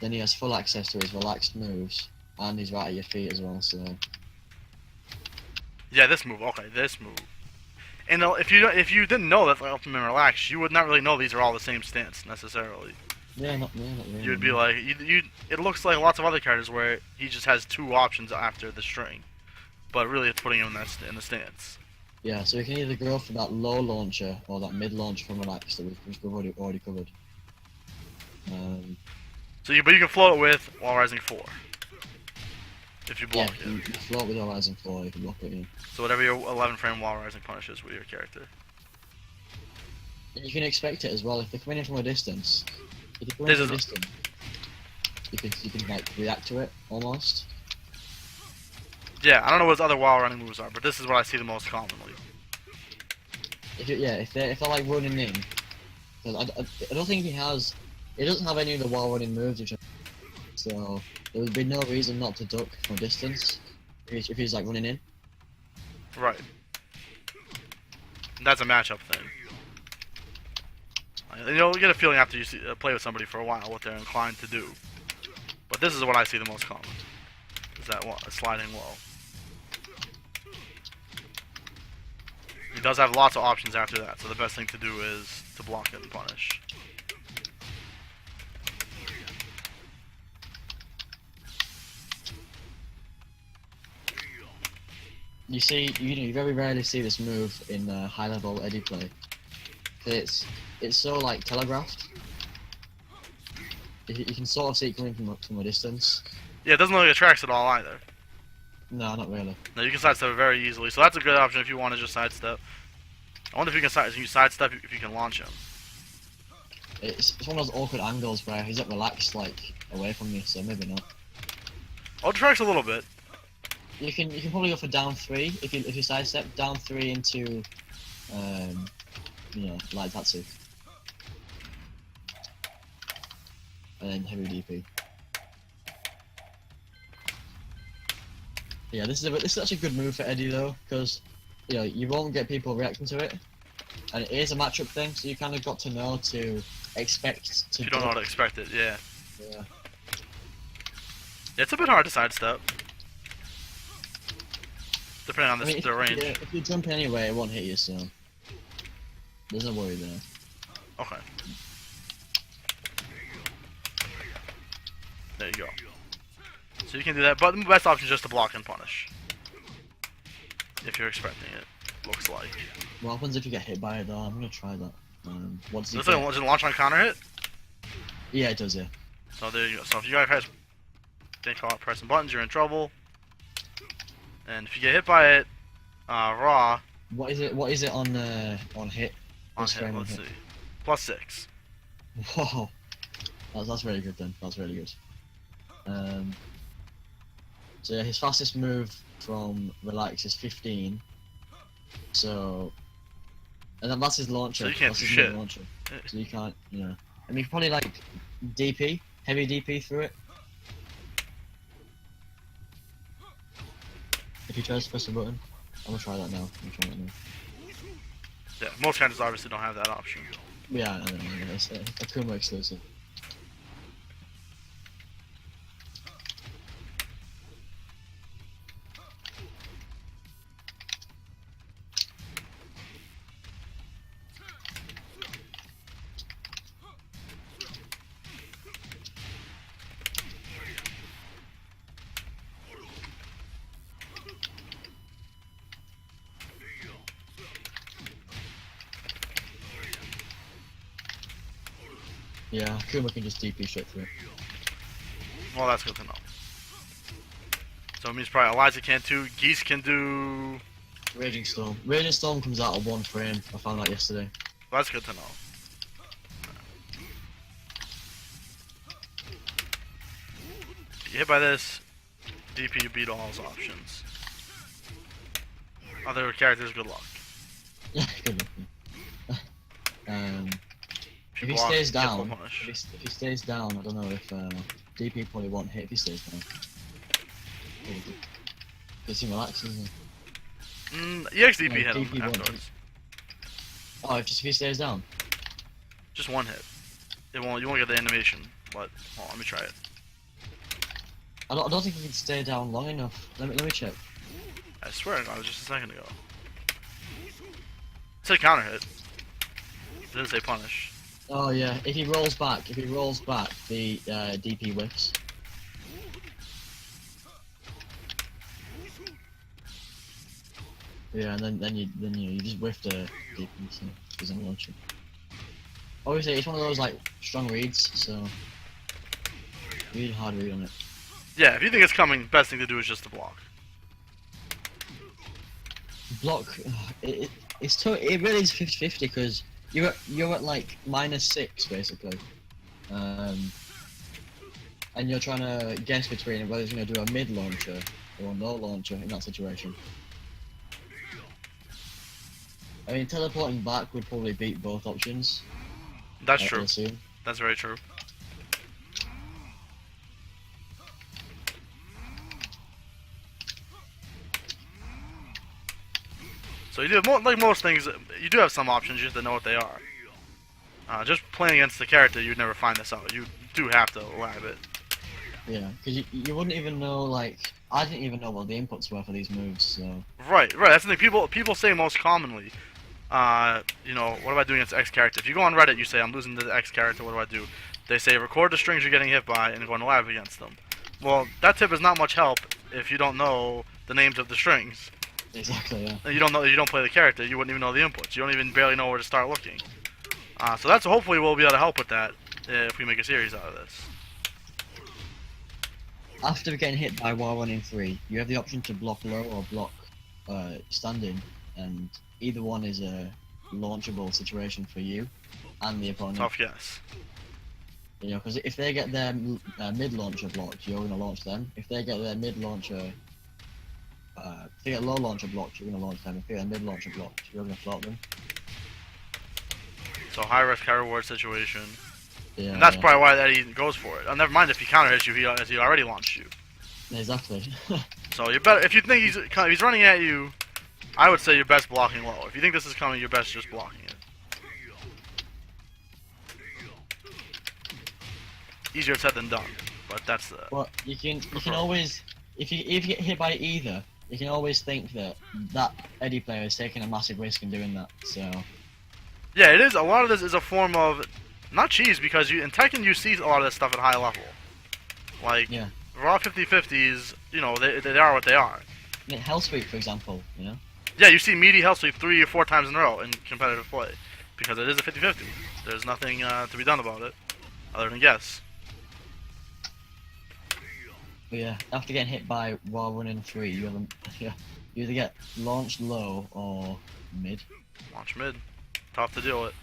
Then he has full access to his relaxed moves, and he's right at your feet as well. So Yeah, this move. Okay, this move. And if you didn't know that Ultimate and Relax, you would not really know these are all the same stance necessarily. yeah, not really. You'd be like, it looks like lots of other characters where he just has 2 options after the string, but really it's putting him in the stance. Yeah, so you can either go for that low launcher or that mid launcher from relax that we've already covered. But you can float it with Wall Rising 4. If you block yeah, you it. float with your Rising 4, you can block it, yeah. So whatever your 11 frame Wall Rising punishes with your character. And you can expect it as well if they're coming in from a distance. If they're This coming from a is distance, you can like react to it almost. Yeah, I don't know what his other wall running moves are, but this is what I see the most commonly. If they're like running in, 'cause I don't think he doesn't have any of the wall running moves, so there would be no reason not to duck from a distance if he's like running in. Right. That's a matchup thing. And you'll get a feeling after you play with somebody for a while what they're inclined to do. But this is what I see the most common. Is that a sliding wall. He does have lots of options after that, so the best thing to do is to block it and punish. You very rarely see this move in high-level Eddy play. It's so like telegraphed. You can sort of see it coming from a distance. Yeah, it doesn't look like it tracks at all either. No, not really. No, you can sidestep it very easily, so that's a good option if you want to just sidestep. I wonder if you can sidestep if you can launch him. It's one of those awkward angles where he's at relaxed like away from you, so maybe not. Oh, it tracks a little bit. You can probably go for down 3 if you sidestep down 3 into light Tatsu. And then heavy DP. Yeah, this is such a good move for Eddy though, because you won't get people reacting to it, and it is a matchup thing, so you kind of got to know to expect to. You don't know how to expect it, yeah. Yeah. It's a bit hard to sidestep. Depending on the range. If you jump anyway, it won't hit you, so there's no worry there. Okay. There you go. So you can do that, but the best option is just to block and punish. If you're expecting it, looks like. What happens if you get hit by it though? I'm gonna try that. Does it launch on counter hit? Yeah, it does, yeah. So there you go. So if you guys get caught pressing buttons, you're in trouble. And if you get hit by it, raw. What is it on hit? On hit, let's see. +6. Whoa. That's really good then. That's really good. So yeah, his fastest move from relax is 15. So, and then that's his launcher. So you can't that's do his shit. main launcher. So you can't, you know. I mean, you can probably like DP, heavy DP through it. If you try to press the button, I'm gonna try that now. Yeah, most characters obviously don't have that option. Yeah, I don't know. It's Akuma exclusive. Yeah, Akuma can just DP straight through it. Well, that's good to know. So it means probably Elijah can't do. Geese can do. Raging Storm. Raging Storm comes out of 1 frame. I found that yesterday. Well, that's good to know. You hit by this, DP, you beat all his options. Other characters, good luck. Yeah, good luck. If he block, stays get full down, punish. if he stays down, I don't know if DP probably won't hit if he stays down. It's him relax, isn't it? EXDP No, hit DP him won't afterwards. Oh, if he stays down. Just one hit. It won't. You won't get the animation. But hold on, let me try it. I don't think he can stay down long enough. Let me check. I swear to God, it was just a second ago. It said counter hit. It didn't say punish. Oh yeah, if he rolls back, the DP whiffs. Yeah, and then you just whiff the DP, so it doesn't launch it. Obviously, it's one of those like strong reads, so really hard read on it. Yeah, if you think it's coming, best thing to do is just to block. Block, it really is 50-50 because you're at like -6 basically, and you're trying to guess between whether it's going to do a mid launcher or a no launcher in that situation. I mean, teleporting back would probably beat both options. That's I true. assume. That's very true. So you do have like most things. You do have some options. You have to know what they are. Just playing against the character, you'd never find this out. You do have to lab it. Yeah, because you wouldn't even know, like, I didn't even know what the inputs were for these moves, so... Right. That's the thing. People say most commonly, you know, what am I doing against X character? If you go on Reddit, you say, I'm losing to the X character, what do I do? They say, record the strings you're getting hit by and go on lab against them. Well, that tip is not much help if you don't know the names of the strings. Exactly, yeah. You don't play the character, you wouldn't even know the inputs. You don't even barely know where to start looking. So that's hopefully we'll be able to help with that if we make a series out of this. After getting hit by wall running 3, you have the option to block low or block standing, and either one is a launchable situation for you and the opponent. Tough guess. You know, because if they get their mid launcher blocked, you're going to launch them. If they get their mid launcher, if they get low launcher blocked, you're going to launch them. If they get mid launcher blocked, you're going to float them. So high risk, high reward situation. Yeah, and that's probably why Eddy goes for it. Never mind if he counter hits you, as he already launched you. Exactly. So you better, if you think he's running at you, I would say you're best blocking low. If you think this is coming, you're best just blocking it. Easier said than done, but that's the. Well, you can always, if you get hit by either, you can always think that Eddy player is taking a massive risk in doing that. So. Yeah, it is. A lot of this is a form of, not cheese, because in Tekken you see a lot of this stuff at high level. Like, yeah. raw 50-50s, you know, they are what they are. I mean, Hell Sweep, for example, you know? Yeah, you see meaty Hell Sweep 3 or 4 times in a row in competitive play. Because it is a 50-50. There's nothing to be done about it, other than guess. But yeah, after getting hit by while running 3, you either get launched low or mid. Launch mid. Tough to deal with.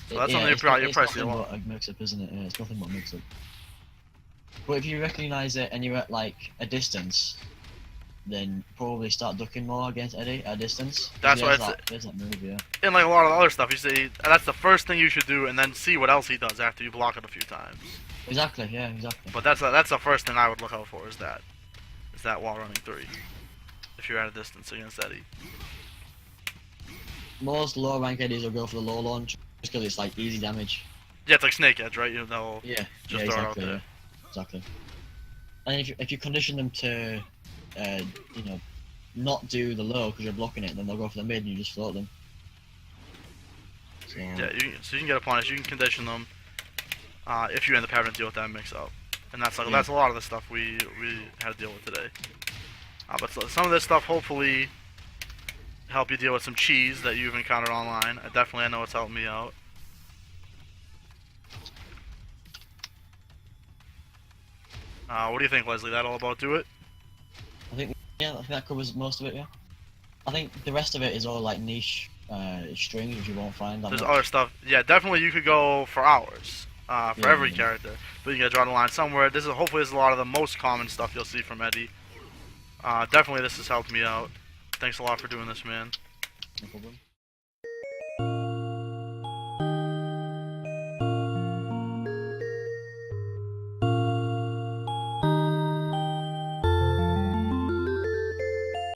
So that's something you probably it's see a nothing lot. but a mix-up, isn't it? Yeah, it's nothing but a mix-up. But if you recognise it and you're at like a distance, then probably start ducking more against Eddy at a distance. That's why there's that move, yeah. in like a lot of the other stuff, you see that's the first thing you should do, and then see what else he does after you block it a few times. Exactly, yeah, exactly. But that's the first thing I would look out for is that wall running 3. If you're at a distance against Eddy. Most low rank Eddies will go for the low launch just because it's like easy damage. Yeah, it's like Snake Edge, right? You know, Yeah, just yeah, throw it out exactly, there. yeah, exactly. And if you condition them to, you know, not do the low because you're blocking it, then they'll go for the mid and you just float them. So, Yeah, so you can get a punish. You can condition them if you end up having to deal with that mix-up, and that's like that's a lot of the stuff we had to deal with today. But some of this stuff hopefully help you deal with some cheese that you've encountered online. I know it's helped me out. What do you think, Leslie? That all about do it? I think that covers most of it. Yeah. I think the rest of it is all like niche strings which you won't find. There's other stuff. Yeah, definitely you could go for hours for every character, but you gotta draw the line somewhere. Hopefully this is a lot of the most common stuff you'll see from Eddy. Definitely this has helped me out. Thanks a lot for doing this, man. No problem.